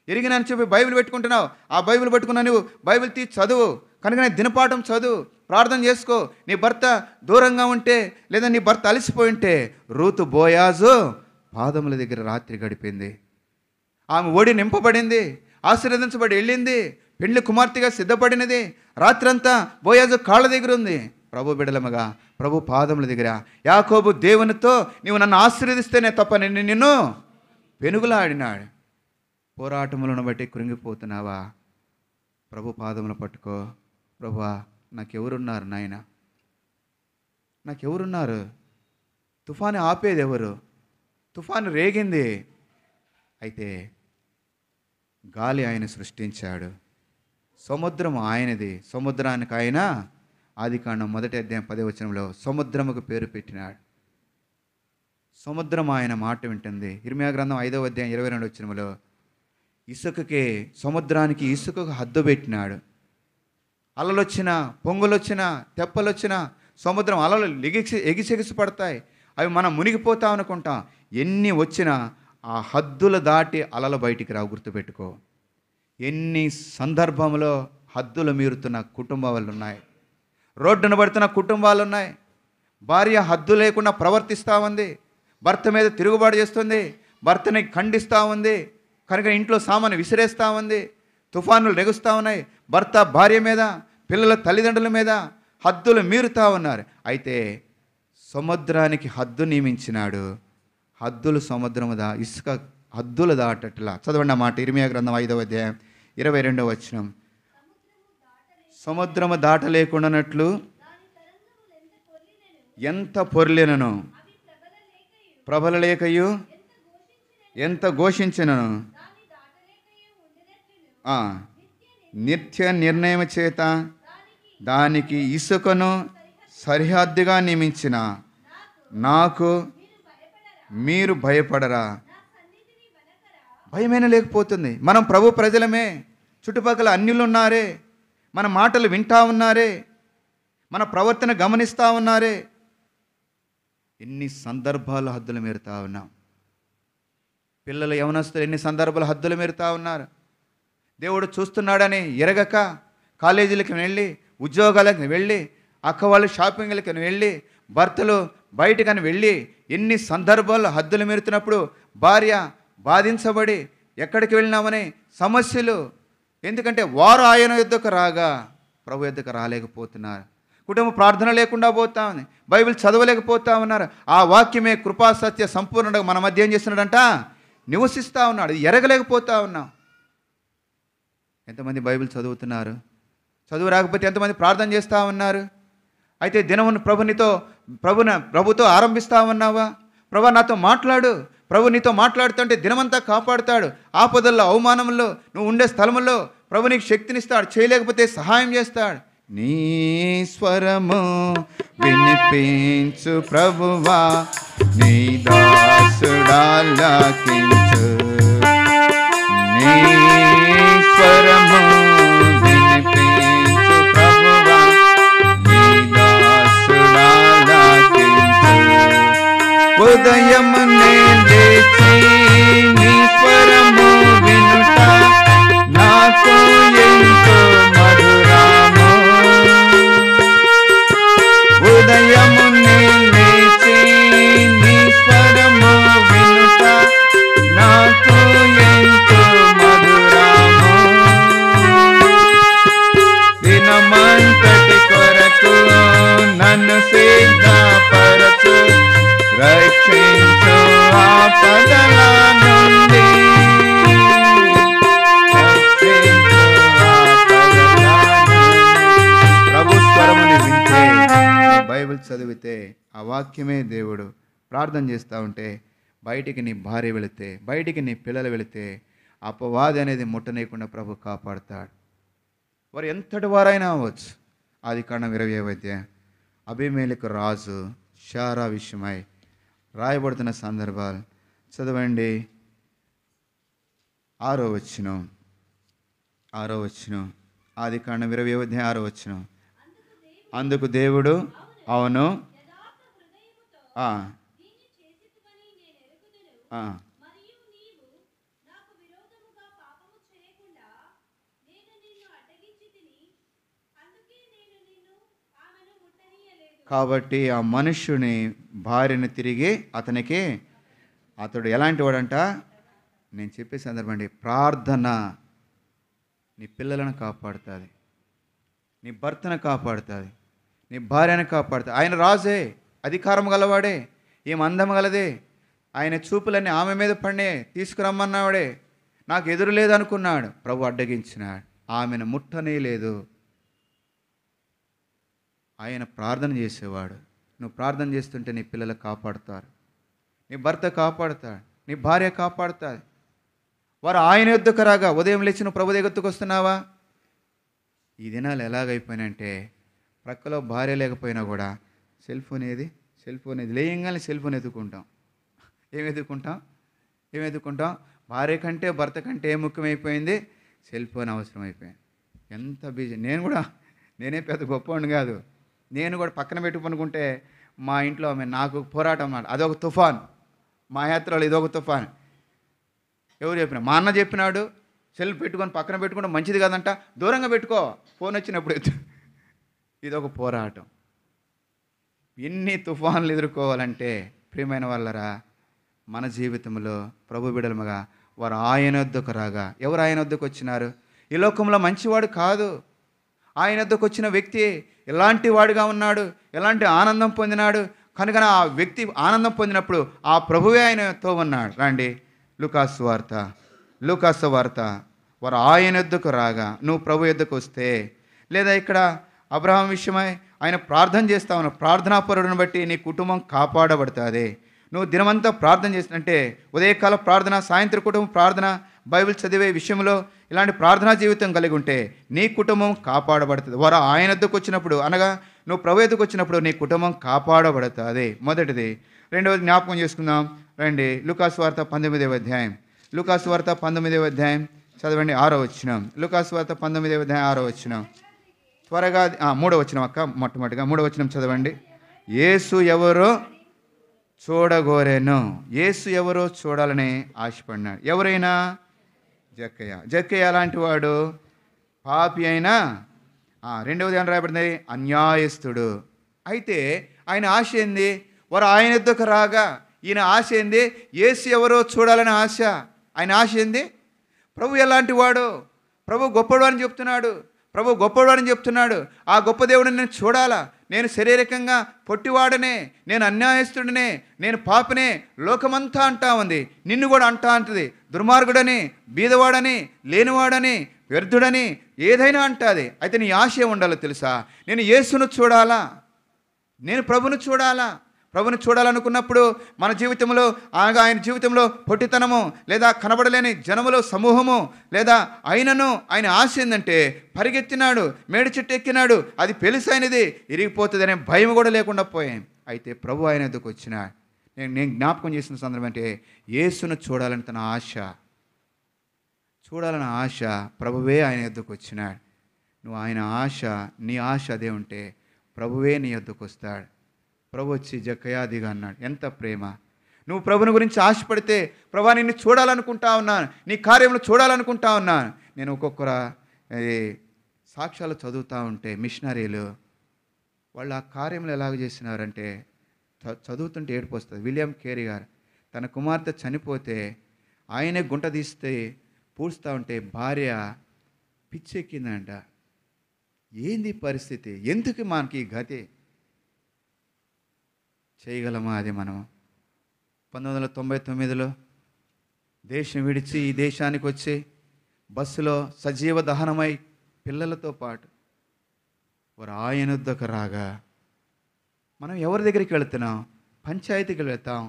ఎరిగినని చెప్పి బైబిల్ పెట్టుకుంటున్నావు, ఆ బైబిల్ పట్టుకున్నా నువ్వు బైబిల్ తీసి చదువు, కనుక దినపాఠం చదువు, ప్రార్థన చేసుకో. నీ భర్త దూరంగా ఉంటే, లేదా నీ భర్త అలసిపోయి ఉంటే, రూతు బోయాజు పాదముల దగ్గర రాత్రి గడిపింది. ఆమె ఒడి నింపబడింది, ఆశీర్వదించబడి వెళ్ళింది, పెళ్లి కుమార్తెగా సిద్ధపడినది. రాత్రంతా బోయాజు కాళ్ళ దగ్గర ఉంది. ప్రభు బిడలమగా ప్రభు పాదముల దగ్గర యాకోబు దేవునితో, నీవు నన్ను ఆశీర్వదిస్తేనే తప్ప నిన్ను పెనుగులాడినాడు. పోరాటములను బట్టి కృంగిపోతున్నావా? ప్రభు పాదములు పట్టుకో. ప్రభువా నాకెవరున్నారు నాయన, నాకెవరున్నారు? తుఫాను ఆపేది ఎవరు? తుఫాను రేగింది, అయితే గాలి ఆయన సృష్టించాడు, సముద్రం ఆయనది, సముద్రానికి ఆయన ఆదికాండం 1వ అధ్యాయం 10వ వచనంలో సముద్రముకు పేరు పెట్టినాడు. సముద్రం ఆయన మాట వింటుంది. ఇర్మియా గ్రంథం 5వ అధ్యాయం 22వ వచనంలో ఇసుకకి, సముద్రానికి ఇసుకకు హద్దు పెట్టినాడు. అలలు వచ్చినా, పొంగులు వచ్చినా, తెప్పలు వచ్చినా, సముద్రం అలలు ఎగిసెగిసి పడతాయి, అవి మనం మునిగిపోతాం అనుకుంటాం. ఎన్ని వచ్చినా ఆ హద్దులు దాటి అలలు బయటికి రావు. గుర్తుపెట్టుకో, ఎన్ని సందర్భంలో హద్దులు మీరుతున్న కుటుంబాలు ఉన్నాయి, రోడ్డున పడుతున్న కుటుంబాలు ఉన్నాయి. భార్య హద్దు లేకుండా ప్రవర్తిస్తూ ఉంది, భర్త మీద తిరుగుబాటు చేస్తుంది, భర్తని ఖండిస్తూ ఉంది, కనుక ఇంట్లో సామాను విసిరేస్తూ ఉంది, తుఫానులు రెగుస్తూ ఉన్నాయి, భర్త భార్య మీద, పిల్లల తల్లిదండ్రుల మీద హద్దులు మీరుతూ ఉన్నారు. అయితే సముద్రానికి హద్దు నియమించినాడు. హద్దులు సముద్రము ఇసుక హద్దులు దాటట్లా. చదవండి మాట, ఇర్మియా గ్రంథం 5వ అధ్యాయం 22వ వచనం. సముద్రము దాటలేకుండానట్లు ఎంత పొర్లినను, ప్రబలలేకయు ఎంత ఘోషించినను, నిత్య నిర్ణయం చేత దానికి ఇసుకను సరిహద్దుగా నియమించిన నాకు మీరు భయపడరా? భయమైనా లేకపోతుంది. మనం ప్రభు ప్రజలమే, చుట్టుపక్కల అన్యులు ఉన్నారే, మన మాటలు వింటా ఉన్నారే, మన ప్రవర్తన గమనిస్తూ ఉన్నారే. ఎన్ని సందర్భాలు హద్దులు మీరుతా ఉన్నాం. పిల్లలు, యవనస్తులు ఎన్ని సందర్భాలు హద్దులు మీరుతా ఉన్నారు. దేవుడు చూస్తున్నాడని ఎరగక కాలేజీలకు వెళ్ళి, ఉద్యోగాలకు వెళ్ళి, అక్క వాళ్ళు షాపింగ్లకు వెళ్ళి, భర్తలు బయటకని వెళ్ళి, ఎన్ని సందర్భాల్లో హద్దులు మీరుతున్నప్పుడు భార్య బాధించబడి ఎక్కడికి వెళ్ళినామని సమస్యలు. ఎందుకంటే వారు ఆయన యుద్ధకు రాగా ప్రభు యుద్ధకు రాలేకపోతున్నారు. కుటుంబ ప్రార్థన లేకుండా పోతా ఉంది, బైబిల్ చదవలేకపోతా ఉన్నారు. ఆ వాక్యమే కృపా సత్య సంపూర్ణంగా మన మధ్య ఏం చేస్తున్నాడంట? నివసిస్తూ ఉన్నాడు. ఎరగలేకపోతా ఉన్నాం. ఎంతమంది బైబిల్ చదువుతున్నారు? చదువు రాకపోతే ఎంతమంది ప్రార్థన చేస్తూ ఉన్నారు? అయితే దినమును ప్రభుతో ఆరంభిస్తూ ఉన్నావా? ప్రభు నాతో మాట్లాడు, ప్రభు నీతో మాట్లాడుతుంటే దినమంతా కాపాడుతాడు. ఆపదల్లో, అవమానంలో, నువ్వు ఉండే స్థలంలో ప్రభు నీకు శక్తినిస్తాడు. చేయలేకపోతే సహాయం చేస్తాడు. నీ స్వరము వినిపించు ప్రభువా, నీ దాసుడాలకించు. నీ స్వరము వినిపించు ఉదయమునే లేచి నీ స్వరము వినుట నాకు ఎంతో మధురము. ఉదయమునే లేచి నీ స్వరము వినుట నాకు ఎంతో మధురము. దినమంతటి కొరకు నన్ను సిద్ధపరచు, రక్షించు ఆపదల నుండి, రక్షించు ఆపదల నుండి. ప్రభు స్వరముని వింటే, బైబిల్ చదివితే ఆ వాక్యమే దేవుడు. ప్రార్థన చేస్తూ ఉంటే బయటికి నీ భార్య వెళితే, బయటికి నీ పిల్లలు వెళితే అపవాది అనేది ముట్టనీయకుండా ప్రభు కాపాడుతాడు. వారు ఎంతటి వారైనా అవ్వచ్చు. ఆదికాండం 20వ అధ్యాయం అబీమెలెకు రాజు షారా విషయమై రాయబడుతున్న సందర్భాలు చదవండి. 6వ వచనం ఆదికాండం 20వ అధ్యాయం 6వ వచనం. అందుకు దేవుడు అవును కాబట్టి ఆ మనుష్యుని భార్యను తిరిగి అతడు ఎలాంటి వాడంట? నేను చెప్పే సందర్భం అండి, ప్రార్థన నీ పిల్లలను కాపాడుతుంది, నీ భర్తను కాపాడుతుంది, నీ భార్యను కాపాడుతుంది. ఆయన రాజే, అధికారం గలవాడే, ఏం అందం గలదే, ఆయన చూపులన్నీ ఆమె మీద పడినే, తీసుకురమ్మన్నావాడే. నాకు ఎదురు లేదనుకున్నాడు, ప్రభు అడ్డగించినాడు, ఆమెను ముట్టనే లేదు. ఆయన ప్రార్థన చేసేవాడు. నువ్వు ప్రార్థన చేస్తుంటే నీ పిల్లలు కాపాడుతారు, నీ భర్త కాపాడుతాడు, నీ భార్య కాపాడుతుంది. వారు ఆయన యొద్దకు రాగా, ఉదయం లేచి నువ్వు ప్రభు దగ్గరకు వస్తున్నావా? ఈ దినాలు ఎలాగైపోయినంటే ప్రక్కలో భార్య లేకపోయినా కూడా సెల్ ఫోన్ ఏది లేయంగానే సెల్ ఫోన్ ఎత్తుకుంటాం. ఏం ఎత్తుకుంటాం? భార్య కంటే భర్త కంటే ఏం ముఖ్యమైపోయింది? సెల్ ఫోన్ అవసరం అయిపోయింది. ఎంత బిజీ. నేనే పెద్ద గొప్పవాడిని కాదు. నేను కూడా పక్కన పెట్టుకునుకుంటే మా ఇంట్లో నాకు పోరాటం అన్నాడు. అదొక తుఫాన్. మా యాత్రలో ఇదొక తుఫాన్. ఎవరు చెప్పినా? మా అన్న చెప్పినాడు, సెల్ పెట్టుకొని పక్కన పెట్టుకుంటే మంచిది కాదంట, దూరంగా పెట్టుకో, ఫోన్ వచ్చినప్పుడు ఇదొక పోరాటం. ఎన్ని తుఫాన్లు ఎదుర్కోవాలంటే ప్రియమైన వాళ్ళరా, మన జీవితంలో ప్రభు బిడ్డలుగా వారు ఆయన వద్దకు రాగా. ఎవరు ఆయన వద్దకు వచ్చినారు? ఈ లోకంలో మంచివాడు కాదు. ఆయన వద్దకు వచ్చిన వ్యక్తి ఎలాంటి వాడుగా ఉన్నాడు, ఎలాంటి ఆనందం పొందినాడు కనుక ఆ వ్యక్తి ఆనందం పొందినప్పుడు ఆ ప్రభువే ఆయనతో ఉన్నాడు. రండి లూకాసు వార్త. వారు ఆయన యొద్దకు రాగా, నువ్వు ప్రభు యొద్దకు వస్తే, లేదా ఇక్కడ అబ్రహాం విషయమై ఆయన ప్రార్థన చేస్తా ఉన్నావు, ప్రార్థనాపరుడిని బట్టి నీ కుటుంబం కాపాడబడుతుంది. నువ్వు దినమంతా ప్రార్థన చేసినంటే, ఉదయకాల ప్రార్థన, సాయంత్రం కుటుంబం ప్రార్థన, బైబిల్ చదివే విషయంలో ఇలాంటి ప్రార్థనా జీవితం కలిగి ఉంటే నీ కుటుంబం కాపాడబడుతుంది. వారు ఆయన వద్దకు వచ్చినప్పుడు, అనగా నువ్వు ప్రభు వద్దకు వచ్చినప్పుడు నీ కుటుంబం కాపాడబడుతుంది. మొదటిది. రెండవది జ్ఞాపకం చేసుకుందాం రండి. లూకాసు వార్త 19వ అధ్యాయం. లూకాసు వార్త 19వ అధ్యాయం చదవండి 6వ వచనం. లూకాసు వార్త 19వ అధ్యాయం 6వ వచనం. త్వరగా 3వ వచనం అక్క, మొట్టమొదటిగా 3వ వచనం చదవండి. యేసు ఎవరో చూడగోరేను. యేసు ఎవరో చూడాలని ఆశపడినాడు. ఎవరైనా? జక్కయ్య అలాంటి వాడు, పాపి అయినా. రెండవది అని రాయబడింది, అన్యాయస్తుడు. అయితే ఆయన ఆశ ఏంది? వారు ఆయన వద్దకు రాగా ఈయన ఆశ ఏంది? యేసు ఎవరో చూడాలని ఆశ. ఆయన ఆశ ఏంది? ప్రభు ఎలాంటి వాడు, ప్రభు గొప్పవాడు అని చెప్తున్నాడు. ఆ గొప్ప దేవుడిని నేను చూడాలా. నేను శారీరకంగా పొట్టివాడనే, నేను అన్యాయస్తుడినే, నేను పాపనే, లోకమంతా అంటా ఉంది, నిన్ను కూడా అంటా అంటుంది. దుర్మార్గుడని, బీదవాడని, లేనివాడని, వ్యర్థుడని ఏదైనా అంటుంది. అయితే నీ ఆశ ఉండాలో తెలుసా? నేను యేసును చూడాలా, నేను ప్రభును చూడాలనుకున్నప్పుడు మన జీవితంలో ఆయన జీవితంలో పొట్టితనము, లేదా కనబడలేని జనములో సమూహము, లేదా ఆయన ఆశ ఏంటంటే పరిగెత్తినాడు, మేడి చెట్టు ఎక్కినాడు, అది పెలుసైనది, ఇరిగిపోతుంది అనే భయం కూడా లేకుండా పోయాం. అయితే ప్రభు ఆయన ఎదుకు వచ్చిన నేను జ్ఞాపకం చేసిన సందర్భం అంటే యేసును చూడాలని తన ఆశ ప్రభువే ఆయన ఎద్దుకు వచ్చినాడు. నువ్వు ఆయన ఆశ, నీ ఆశ అదే ఉంటే ప్రభువే నీ ఎద్దుకు వస్తాడు. ప్రభు వచ్చి జక్కయ్య దిగా అన్నాడు. ఎంత ప్రేమ! నువ్వు ప్రభుని గురించి ఆశపడితే, ప్రభా నిన్ను చూడాలనుకుంటా ఉన్నాను, నీ కార్యములు చూడాలనుకుంటా ఉన్నాను. నేను ఒక్కొక్కరు సాక్ష్యాలు చదువుతూ ఉంటే మిషనరీలు వాళ్ళు ఆ కార్యములు ఎలాగ చేసినారంటే చదువుతుంటే ఏడుపు వస్తుంది. విలియం కేరీ గారు తన కుమార్తె చనిపోతే ఆయనే గుంట తీస్తే పూడుస్తూ ఉంటే భార్య పిచ్చెక్కిందంట. ఏంది పరిస్థితి? ఎందుకు మనకి ఈ గతి? చేయగలమా అది మనం? 1999లో దేశం విడిచి ఈ దేశానికి వచ్చి బస్సులో సజీవ దహనమై పిల్లలతో పాటు వారు ఆయన వద్దకు రాగా మనం ఎవరి దగ్గరికి వెళుతున్నాం? పంచాయతీకి వెళ్తాం,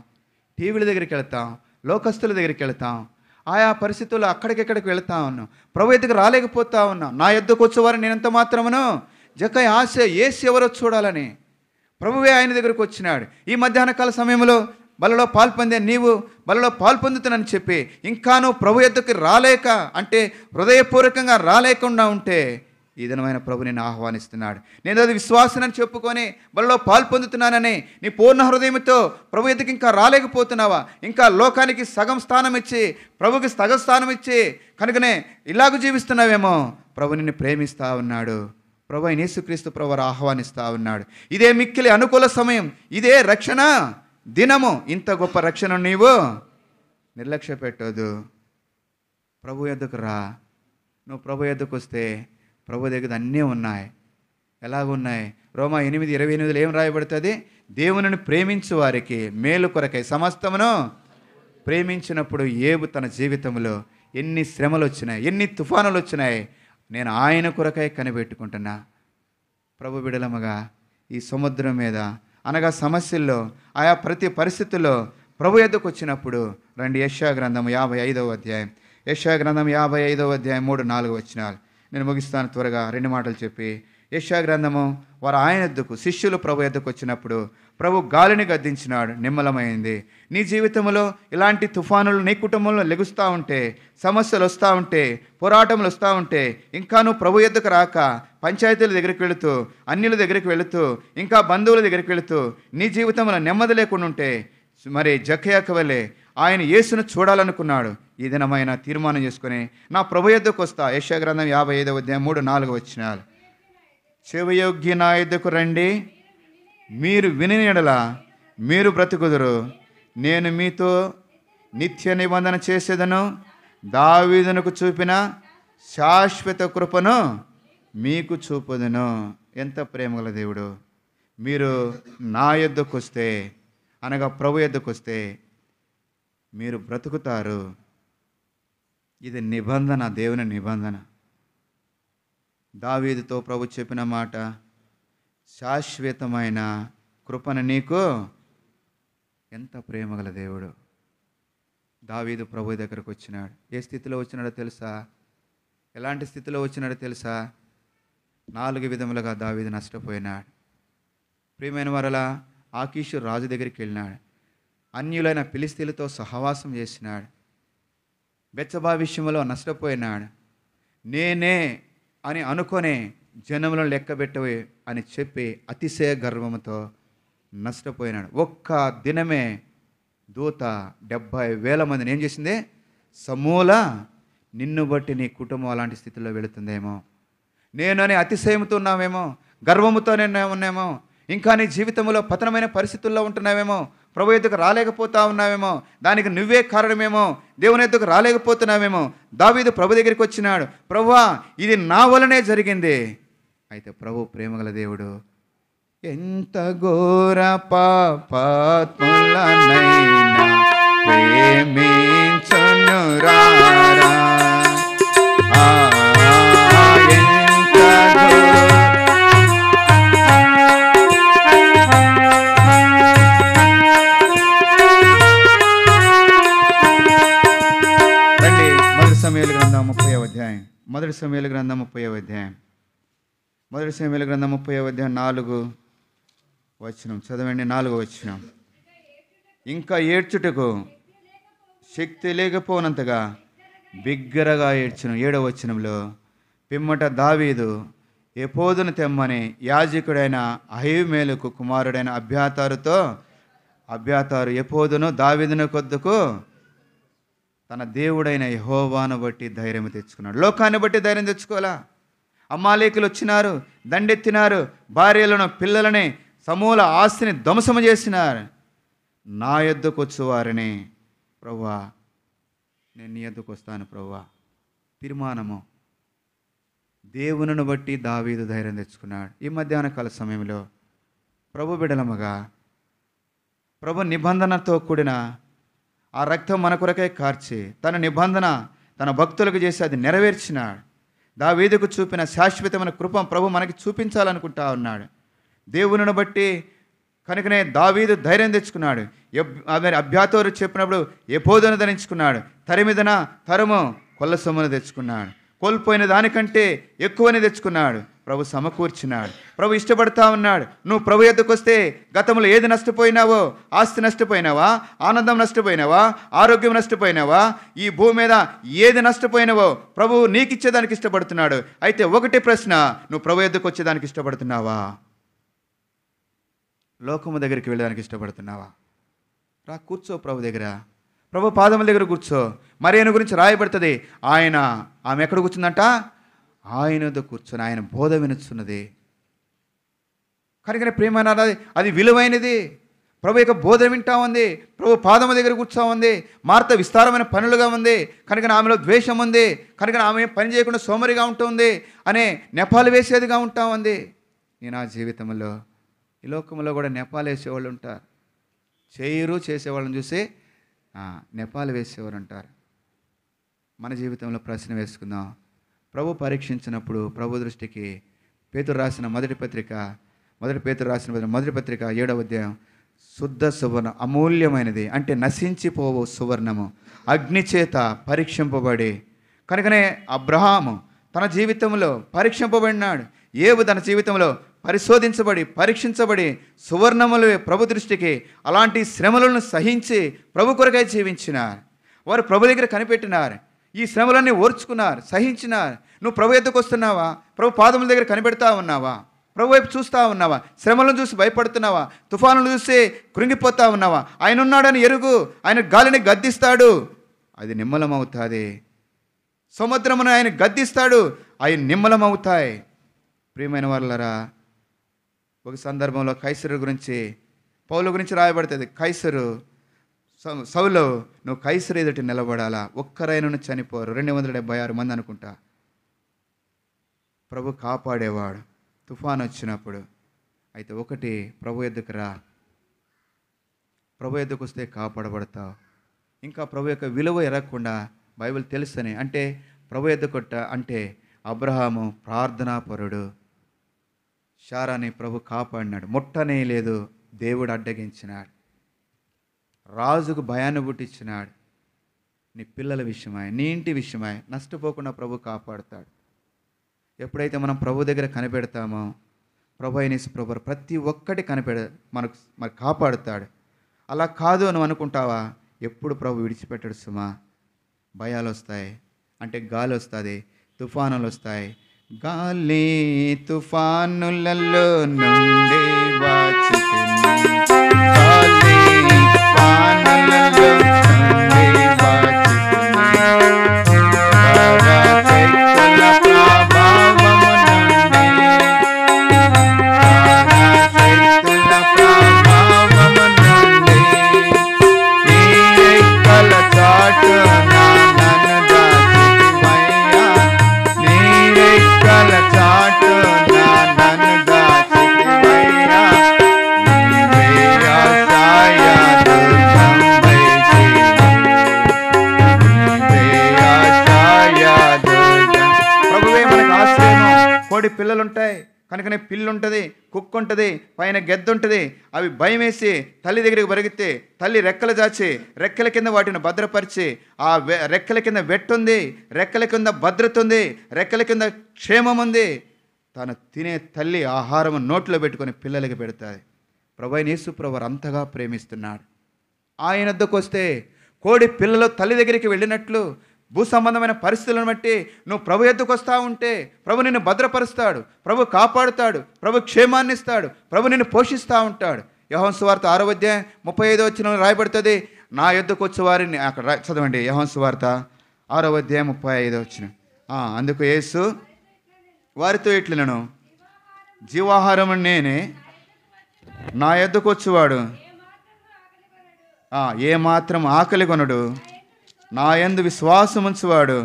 టీవీల దగ్గరికి వెళ్తాం, లోకస్తుల దగ్గరికి వెళ్తాం, ఆయా పరిస్థితుల్లో అక్కడికెక్కడికి వెళ్తా ఉన్నాం. ప్రభు ఎద్దుకు రాలేకపోతా ఉన్నాం. నా ఎద్దుకు వచ్చేవారు నేనెంత మాత్రమును జక్కయ్య ఆశ ఏసు ఎవరో చూడాలని ప్రభువే ఆయన దగ్గరకు వచ్చినాడు. ఈ మధ్యాహ్న కాల సమయంలో బలలో పాల్పొందే నీవు బలలో పాల్పొందుతానని చెప్పి ఇంకా నువ్వు ప్రభు ఎద్దుకు రాలేక, అంటే హృదయపూర్వకంగా రాలేకుండా ఉంటే ఈ దినమైన ప్రభు నిన్ను ఆహ్వానిస్తున్నాడు. నేను అది విశ్వాసనని చెప్పుకొని బలలో పాల్పొందుతున్నానని నీ పూర్ణ హృదయంతో ప్రభు ఎద్దుకు ఇంకా రాలేకపోతున్నావా? ఇంకా లోకానికి సగం స్థానం ఇచ్చి ప్రభుకి సగం స్థానం ఇచ్చి కనుకనే ఇలాగ జీవిస్తున్నావేమో. ప్రభు నిన్ను ప్రేమిస్తూ ఉన్నాడు. ప్రభు అయిన యేసుక్రీస్తు ప్రభువారు ఆహ్వానిస్తూ ఉన్నాడు. ఇదే మిక్కిలి అనుకూల సమయం, ఇదే రక్షణ దినము. ఇంత గొప్ప రక్షణ నీవు నిర్లక్ష్య పెట్టొద్దు. ప్రభు యొద్దకు రా. నువ్వు ప్రభు యొద్దకు వస్తే ప్రభు దగ్గర అన్నీ ఉన్నాయి. ఎలాగున్నాయి? రోమా 8:28 ఏం రాయబడుతుంది? దేవునిని ప్రేమించు వారికి మేలు కొరకై సమస్తమును ప్రేమించినప్పుడు యోబు తన జీవితంలో ఎన్ని శ్రమలు వచ్చినాయి, ఎన్ని తుఫానులు వచ్చినాయి, నేను ఆయన కొరకై కనిపెట్టుకుంటున్నా. ప్రభు బిడలముగా ఈ సముద్రం మీద అనగా సమస్యల్లో ఆయా ప్రతి పరిస్థితుల్లో ప్రభు యొద్దకు వచ్చినప్పుడు రండి. యెషయా గ్రంథం 55వ అధ్యాయం, యెషయా గ్రంథం 55వ అధ్యాయం 3-4 వచనాలు నేను ముగిస్తాను త్వరగా 2 మాటలు చెప్పి. యెషయా గ్రంథము వారు ఆయన యొద్దకు శిష్యులు ప్రభు యొద్దకు వచ్చినప్పుడు ప్రభు గాలిని గద్దించినాడు, నిమ్మలమైంది. నీ జీవితంలో ఇలాంటి తుఫానులు నీ కుటుంబంలో లెగుస్తూ ఉంటే, సమస్యలు వస్తూ ఉంటే, పోరాటములు వస్తూ ఉంటే, ఇంకా నువ్వు ప్రభు యొద్దకు రాక పంచాయతీల దగ్గరికి వెళుతూ, అన్యుల దగ్గరికి వెళుతూ, ఇంకా బంధువుల దగ్గరికి వెళుతూ నీ జీవితంలో నెమ్మది లేకుండా ఉంటే, మరి జక్కయ్యకు వలె ఆయన యేసును చూడాలనుకున్నాడు. ఈ దినమైన తీర్మానం చేసుకుని నా ప్రభు యొద్దకు వస్తా. యెషయా గ్రంథం 55వ అధ్యాయం 3-4 వచనాలు. చెవియొగ్గి నా యొద్దకు రండి, మీరు విని యెడల మీరు బ్రతుకుదురు. నేను మీతో నిత్య నిబంధన చేసేదను, దావీదునకు చూపిన శాశ్వత కృపను మీకు చూపుదును. ఎంత ప్రేమగల దేవుడు! మీరు నా యొద్దకు వస్తే, అనగా ప్రభు యొద్దకు వస్తే మీరు బ్రతుకుతారు. ఇది నిబంధన, దేవుని నిబంధన. దావీదుతో ప్రభు చెప్పిన మాట, శాశ్వతమైన కృపను నీకు. ఎంత ప్రేమగల దేవుడు! దావీదు ప్రభు దగ్గరకు వచ్చినాడు. ఏ స్థితిలో వచ్చినాడో తెలుసా? ఎలాంటి స్థితిలో వచ్చినాడో తెలుసా? 4 విధములుగా దావీదు నష్టపోయినాడు. ప్రియమైన వారలా, ఆకీషు రాజు దగ్గరికి వెళ్ళినాడు. అన్యులైన ఫిలిస్తీయులతో సహవాసం చేసినాడు. బెత్షెబా విషయంలో నష్టపోయినాడు. నేనే అని అనుకొని జనములను లెక్కబెట్టవి అని చెప్పి అతిశయ గర్వముతో నష్టపోయినాడు. ఒక్క దినమే దూత 70,000 మందిని ఏం చేసింది? సమూల నిన్ను బట్టి నీ కుటుంబం అలాంటి స్థితిలో వెళుతుందేమో, నేనని అతిశయంతో ఉన్నావేమో, గర్వముతో ఉన్నామేమో, ఇంకా నీ జీవితంలో పతనమైన పరిస్థితుల్లో ఉంటున్నావేమో, ప్రభు ఎద్దుకు రాలేకపోతా ఉన్నావేమో, దానికి నువ్వే కారణమేమో, దేవుని ఎద్దుకు రాలేకపోతున్నావేమో. దావీదు ప్రభు దగ్గరికి వచ్చినాడు. ప్రభువా, ఇది నా వలనే జరిగింది. అయితే ప్రభు ప్రేమగల దేవుడు, ఎంత ఘోర పాపాత్ములనైనా ప్రేమించునురా. మొదటి సమూయేలు గ్రంథం 30వ అధ్యాయం 4వ వచనం చదవండి. 4వ వచనం. ఇంకా ఏడ్చుటకు శక్తి లేకపోనంతగా బిగ్గరగా ఏడ్చును. 7వ వచనంలో పిమ్మట దావీదు ఎపోదును తెమ్మని యాజకుడైన అహీమెలెకు కుమారుడైన అబ్యాతారుతో అబ్యాతారు ఎపోదును దావీదును కొద్దుకు తన దేవుడైన యెహోవాను బట్టి ధైర్యం తెచ్చుకున్నాడు. లోకాన్ని బట్టి ధైర్యం తెచ్చుకోవాలా? అమాలేకులు వచ్చినారు, దండెత్తినారు, భార్యలను పిల్లలని సమూల ఆస్తిని ధ్వంసము చేసినారు. నా యొద్దకు వచ్చేవారిని ప్రభువా నేను నీ యొద్దకు వస్తాను ప్రభువా. తీర్మానము. దేవునిని బట్టి దావీదు ధైర్యం తెచ్చుకున్నాడు. ఈ మధ్యాహ్న కాల సమయంలో ప్రభు బిడలముగా ప్రభు నిబంధనతో కూడిన ఆ రక్తం మన కొరకై కార్చి తన నిబంధన తన భక్తులకు చేసి అది నెరవేర్చినాడు. దావీదుకు చూపిన శాశ్వతమైన కృప ప్రభు మనకి చూపించాలనుకుంటా ఉన్నాడు. దేవునిని బట్టి కనుకనే దావీదు ధైర్యం తెచ్చుకున్నాడు. అబ్యాతోరు చెప్పినప్పుడు ఎపోదును ధరించుకున్నాడు. తరిమిదన తరుము కొల్ల సొమ్మును తెచ్చుకున్నాడు. కోల్పోయిన దానికంటే ఎక్కువని తెచ్చుకున్నాడు. ప్రభు సమకూర్చినాడు. ప్రభు ఇష్టపడతా ఉన్నాడు. నువ్వు ప్రభు యొద్దకు వస్తే గతంలో ఏది నష్టపోయినావో, ఆస్తి నష్టపోయినావా, ఆనందం నష్టపోయినావా, ఆరోగ్యం నష్టపోయినావా, ఈ భూమి మీద ఏది నష్టపోయినావో ప్రభువు నీకు ఇచ్చేదానికి ఇష్టపడుతున్నాడు. అయితే ఒకటి ప్రశ్న, నువ్వు ప్రభు యొద్దకు వచ్చేదానికి ఇష్టపడుతున్నావా? లోకము దగ్గరికి వెళ్ళడానికి ఇష్టపడుతున్నావా? రా కూర్చో ప్రభు దగ్గర, ప్రభు పాదముల దగ్గర కూర్చో. మరి ఆయన గురించి రాయబడుతుంది. ఆమె ఎక్కడ కూర్చుందంట? ఆయనతో కూర్చొని ఆయన బోధ వినుచున్నది. కనుక ప్రేమ అది విలువైనది. ప్రభు యొక్క బోధ వింటా ఉంది. ప్రభు పాదము దగ్గర కూర్చో ఉంది. మార్త విస్తారమైన పనులుగా ఉంది కనుక ఆమెలో ద్వేషం ఉంది కనుక ఆమె పని చేయకుండా సోమరిగా ఉంటుంది అనే నెపాలు వేసేదిగా ఉంటా ఉంది. నేను ఆ జీవితంలో ఈ లోకంలో కూడా నెపాలు వేసేవాళ్ళు ఉంటారు. చేయరు చేసేవాళ్ళని చూసి నెపాలు వేసేవారు అంటారు. మన జీవితంలో ప్రశ్న వేసుకుందాం. ప్రభు పరీక్షించినప్పుడు ప్రభు దృష్టికి పేతురు రాసిన మొదటి పత్రిక 7వ అధ్యాయం శుద్ధ సువర్ణ అమూల్యమైనది అంటే నశించిపోవు సువర్ణము అగ్ని చేత పరీక్షింపబడి కనుకనే అబ్రహాము తన జీవితంలో పరీక్షింపబడినాడు. ఏబు తన జీవితంలో పరీక్షించబడి సువర్ణములు ప్రభు దృష్టికి అలాంటి శ్రమలను సహించి ప్రభు కొరకై జీవించినారు. వారు ప్రభు దగ్గర కనిపెట్టినారు. ఈ శ్రమలన్నీ ఓర్చుకున్నారు, సహించినారు. నువ్వు ప్రభు ఎద్దుకు వస్తున్నావా? ప్రభు పాదముల దగ్గర కనిపెడతా ఉన్నావా? ప్రభు వైపు చూస్తూ ఉన్నావా? శ్రమలను చూసి భయపడుతున్నావా? తుఫానులు చూసి కృంగిపోతా ఉన్నావా? ఆయన ఉన్నాడని ఎరుగు. ఆయన గాలిని గద్దిస్తాడు, అది నిమ్మలమవుతుంది. సముద్రమును ఆయన గద్దిస్తాడు, అవి నిమ్మలమవుతాయి. ప్రియమైన వాళ్ళరా, ఒక సందర్భంలో కైసరు గురించి పౌలు గురించి రాయబడుతుంది. కైసరు సౌలు నువ్వు కైసరు ఎదుటి నిలబడాలా, ఒక్కరైనా చనిపోరు. 276 మంది అనుకుంటా. ప్రభు కాపాడేవాడు తుఫాను వచ్చినప్పుడు. అయితే ఒకటి, ప్రభు ఎద్దుకు రా. ప్రభు ఎద్దుకు వస్తే కాపాడబడతావు. ఇంకా ప్రభు యొక్క విలువ ఎరగకుండా బైబిల్ తెలుసని అంటే ప్రభు ఎద్దుకొట్ట అంటే అబ్రహాము ప్రార్థనాపరుడు. శారాని ప్రభు కాపాడినాడు. ముట్టనే లేదు, దేవుడు అడ్డగించినాడు. రాజుకు భయాన్ని పుట్టించినాడు. నీ పిల్లల విషయమై, నీ ఇంటి విషయమై నష్టపోకుండా ప్రభు కాపాడుతాడు. ఎప్పుడైతే మనం ప్రభు దగ్గర కనిపెడతామో ప్రభు అయిన ప్రభు ప్రతి ఒక్కటి మనకు కాపాడుతాడు. అలా కాదు అని అనుకుంటావా? ఎప్పుడు ప్రభు విడిచిపెట్టాడు సుమా. భయాలు వస్తాయి అంటే గాలి వస్తుంది, తుఫానులు వస్తాయి. గాలి తుఫానులలో నుండి వాచితిని, గాలి తుఫానులలో నుండి వాచితిని, తారాశక్తుల ప్రభావము నుండి, తారాశక్తుల ప్రభావము నుండి, నీ రెక్కల చాటున నన్ను దాచితివయ్యా, నీ రెక్కల చాటున నన్ను దాచితివయ్యా, నీవే ఆశ్రయ దుర్గమైతివి, నీవే ఆశ్రయ దుర్గం. ప్రభువే మనకు ఆశ్రయము. కోడి పిల్లలుంటాయి కనుకనే పిల్లుంటుంది, కుక్క ఉంటుంది, పైన గెద్ద ఉంటుంది. అవి భయం వేసి తల్లి దగ్గరికి పరిగెత్తి తల్లి రెక్కలు దాచి రెక్కల కింద వాటిని భద్రపరిచి ఆ రెక్కల కింద వెట్టుంది, రెక్కల కింద భద్రత ఉంది, రెక్కల కింద క్షేమం ఉంది. తను తినే తల్లి ఆహారం నోట్లో పెట్టుకొని పిల్లలకి పెడతాది. ప్రభువైన యేసు ప్రభువు అంతగా ప్రేమిస్తున్నాడు. ఆయన వద్దకు వస్తే కోడి పిల్లలు తల్లి దగ్గరికి వెళ్ళినట్లు భూ సంబంధమైన పరిస్థితులను బట్టి నువ్వు ప్రభు ఎద్దుకు వస్తూ ఉంటే ప్రభు నిన్ను భద్రపరుస్తాడు, ప్రభు కాపాడుతాడు, ప్రభు క్షేమాన్ని ఇస్తాడు, ప్రభు నిన్ను పోషిస్తూ ఉంటాడు. యోహాను సువార్త 6వ అధ్యాయం 35వ వచనంలో రాయబడుతుంది, నా యొద్దకు వచ్చే వారిని అక్కడ చదవండి. యోహాను సువార్త 6వ అధ్యాయం 35వ వచనం. అందుకు యేసు వారితో ఇట్లనెను, జీవాహారము నేనే, నా యొద్దకు వచ్చేవాడు ఏ మాత్రం ఆకలి కొనడు, నా యందు విశ్వాసముంచువాడు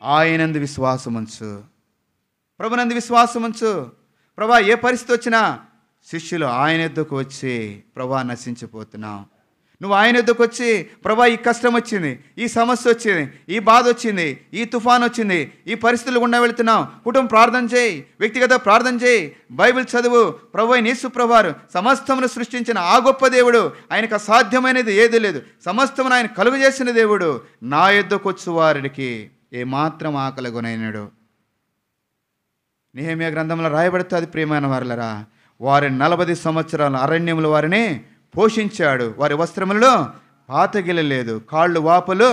ఆయనందు విశ్వాసముంచు. ప్రభునందు విశ్వాసముంచు. ప్రభా ఏ పరిస్థితి వచ్చినా శిష్యులు ఆయన యొద్దకు వచ్చి, ప్రభా నశించిపోతున్నాం, నువ్వు ఆయన యొద్దకు వచ్చి, ప్రభా ఈ కష్టం వచ్చింది, ఈ సమస్య వచ్చింది, ఈ బాధ వచ్చింది, ఈ తుఫాన్ వచ్చింది, ఈ పరిస్థితులు గుండా వెళుతున్నావు, కుటుంబం ప్రార్థన చేయి, వ్యక్తిగత ప్రార్థన చేయి, బైబిల్ చదువు. ప్రభు అయిన యేసు ప్రభువారు సమస్తమును సృష్టించిన ఆ గొప్ప దేవుడు, ఆయనకు అసాధ్యమైనది ఏదీ లేదు, సమస్తమును ఆయన కలుగజేసిన దేవుడు. నా యొద్దకు వచ్చు వారికి ఏమాత్రం ఆకలిగొనైనడు. నెహెమ్యా గ్రంథంలో రాయబడుతుంది, ప్రియమైన వారలరా, వారి 40 సంవత్సరాల అరణ్యములు వారిని పోషించాడు, వారి వస్త్రములలో పాతగిలలేదు, కాళ్ళు వాపులు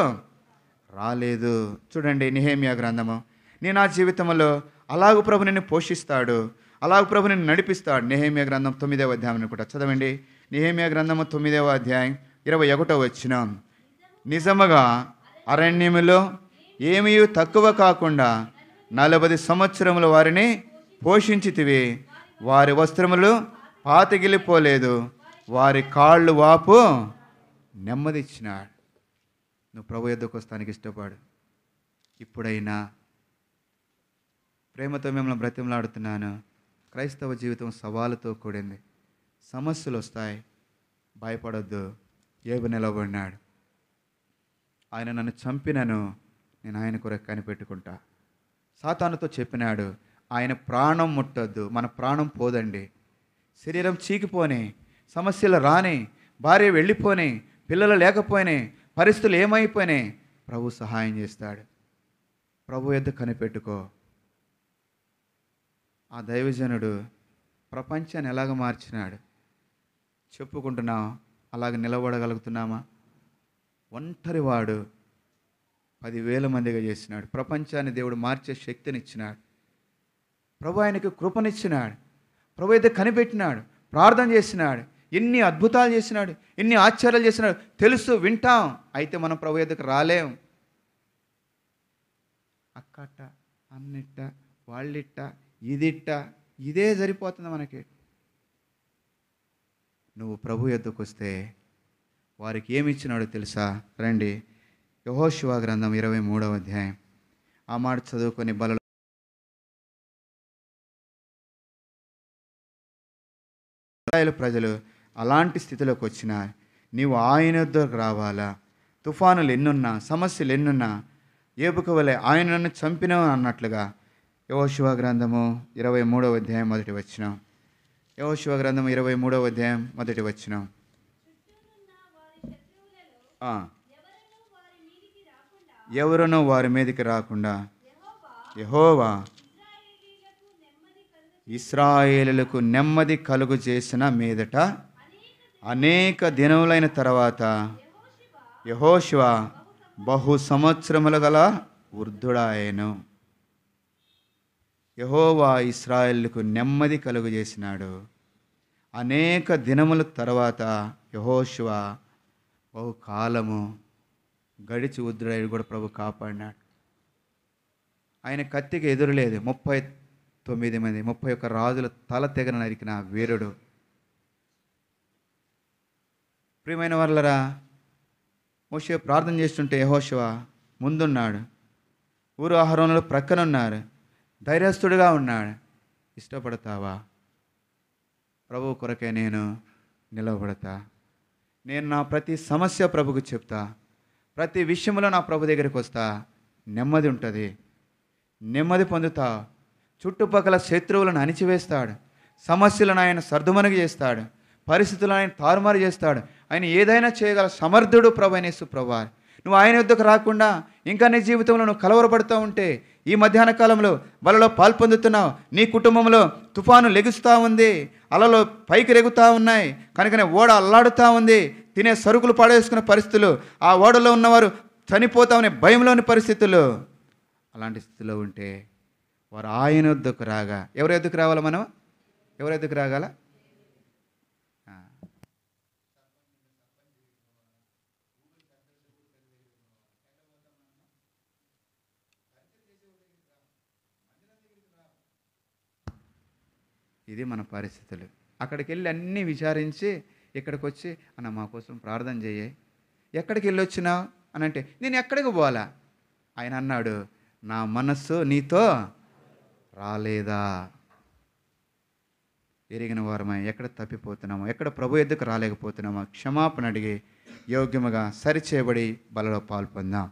రాలేదు. చూడండి నెహెమ్యా గ్రంథము. నీ నా జీవితంలో అలాగూ ప్రభు నిన్ను పోషిస్తాడు, అలాగూ ప్రభు నిన్ను నడిపిస్తాడు. నెహెమ్యా గ్రంథం 9వ అధ్యాయం కూడా చదవండి. నెహెమ్యా గ్రంథము 9వ అధ్యాయం 21వ వచనం. నిజముగా అరణ్యములో ఏమీ తక్కువ కాకుండా 40 సంవత్సరములు వారిని పోషించితివి, వారి వస్త్రములు పాతగిలిపోలేదు, వారి కాళ్ళు వాపు నెమ్మదిచ్చినాడు. నువ్వు ప్రభు యొద్దకు వస్తానికి ఇష్టపడు. ఇప్పుడైనా ప్రేమతో మిమ్మల్ని బ్రతిమలాడుతున్నాను. క్రైస్తవ జీవితం సవాలుతో కూడింది, సమస్యలు వస్తాయి, భయపడొద్దు. యోబు నిలబడినాడు, ఆయన నన్ను చంపినను నేను ఆయన కొరకు కనిపెట్టుకుంటా. సాతానుతో చెప్పినాడు, ఆయన ప్రాణం ముట్టొద్దు, మన ప్రాణం పోదండి, శరీరం చీకిపోని, సమస్యలు రాని, భార్య వెళ్ళిపోని, పిల్లలు లేకపోయినాయి, పరిస్థితులు ఏమైపోయినాయి, ప్రభు సహాయం చేస్తాడు. ప్రభు యొద్ద కనిపెట్టుకో. ఆ దైవజనుడు ప్రపంచాన్ని ఎలాగ మార్చినాడు చెప్పుకుంటున్నాం, అలాగ నిలబడగలుగుతున్నామా? ఒంటరివాడు 10,000 మందిగా చేసినాడు. ప్రపంచాన్ని దేవుడు మార్చే శక్తినిచ్చినాడు. ప్రభు ఆయనకు కృపనిచ్చినాడు. ప్రభు అయితే కనిపెట్టినాడు, ప్రార్థన చేసినాడు, ఎన్ని అద్భుతాలు చేసినాడు, ఎన్ని ఆశ్చర్యాలు చేసినాడు. తెలుసు, వింటాం, అయితే మనం ప్రభు ఎదుకు రాలేం. అక్కట, అన్నిట్ట, వాళ్ళిట్ట, ఇదిట్ట, ఇదే సరిపోతుంది మనకి. నువ్వు ప్రభు ఎద్దుకు వస్తే వారికి ఏమి ఇచ్చినాడో తెలుసా? రండి, యెహోషువ గ్రంథం 23వ అధ్యాయం. ఆ మాట చదువుకొని బలలో ఇశ్రాయేలు ప్రజలు అలాంటి స్థితిలోకి వచ్చినా నీవు ఆయన వద్దకు రావాలా? తుఫానులు ఎన్నున్నా, సమస్యలు ఎన్నున్నా, ఏబుకు వలె ఆయన నన్ను చంపినవు అన్నట్లుగా. యెహోషువ గ్రంథము 23వ అధ్యాయం 1వ వచనం. యెహోషువ గ్రంథం 23వ అధ్యాయం 1వ వచనం. ఎవరునూ వారి మీదికి రాకుండా యెహోవా ఇశ్రాయేలులకు నెమ్మది కలుగు చేసిన మీదట అనేక దినములైన తర్వాత యెహోషువ బహు సంవత్సరములు గల వృద్ధుడాయెను. యెహోవా ఇశ్రాయేలుకు నెమ్మది కలుగు చేసినాడు. అనేక దినముల తర్వాత యెహోషువ బహుకాలము గడిచి వృద్ధుడైన కూడా ప్రభు కాపాడినాడు. ఆయన కత్తికి ఎదురులేదు. 39 మంది 31 రాజుల తల తెగన నరికిన వీరుడు. ప్రియమైన వాళ్ళరా, మోషే ప్రార్థన చేస్తుంటే యెహోషువ ముందున్నాడు, ఊరు ఆహారంలో ప్రక్కనున్నారు, ధైర్యస్తుడిగా ఉన్నాడు. ఇష్టపడతావా? ప్రభు కొరకే నేను నిలబడతా. నేను నా ప్రతి సమస్య ప్రభుకు చెప్తా, ప్రతి విషయంలో నా ప్రభు దగ్గరికి వస్తా. నెమ్మది ఉంటుంది, నెమ్మది పొందుతా. చుట్టుపక్కల శత్రువులను అణిచివేస్తాడు, సమస్యలను ఆయన సర్దుమణిగి చేస్తాడు, పరిస్థితులను ఆయన తారుమారు చేస్తాడు. ఆయన ఏదైనా చేయగల సమర్థుడు ప్రభు అయిన యేసు ప్రభువారు. నువ్వు ఆయన వద్దకు రాకుండా ఇంకా నీ జీవితంలో నువ్వు కలవరపడుతూ ఉంటే, ఈ మధ్యాహ్న కాలంలో బలలో పాల్పొందుతున్నావు, నీ కుటుంబంలో తుఫాను లెగుస్తూ ఉంది, అలలు పైకి రెగుతూ ఉన్నాయి, కనుకనే ఓడ అల్లాడుతూ ఉంది, తినే సరుకులు పాడేసుకునే పరిస్థితులు, ఆ ఓడలో ఉన్నవారు చనిపోతామనే భయంలోని పరిస్థితులు. అలాంటి స్థితిలో ఉంటే వారు ఆయన వద్దకు రాగా, ఎవరి వద్దకు రావాలా? మనం ఎవరి వద్దకు రాగాల? ఇది మన పరిస్థితులు. అక్కడికి వెళ్ళి అన్నీ విచారించి ఇక్కడికి వచ్చి అన్న మా కోసం ప్రార్థన చేయి. ఎక్కడికి వెళ్ళి వచ్చినావు అని అంటే నేను ఎక్కడికి పోవాలా? ఆయన అన్నాడు, నా మనస్సు నీతో రాలేదా? ఎరిగిన వారమై ఎక్కడ తప్పిపోతున్నామో, ఎక్కడ ప్రభు ఎద్దుకు రాలేకపోతున్నామో క్షమాపణ అడిగి యోగ్యముగా సరిచేయబడి బలలో పాల్పొందాం.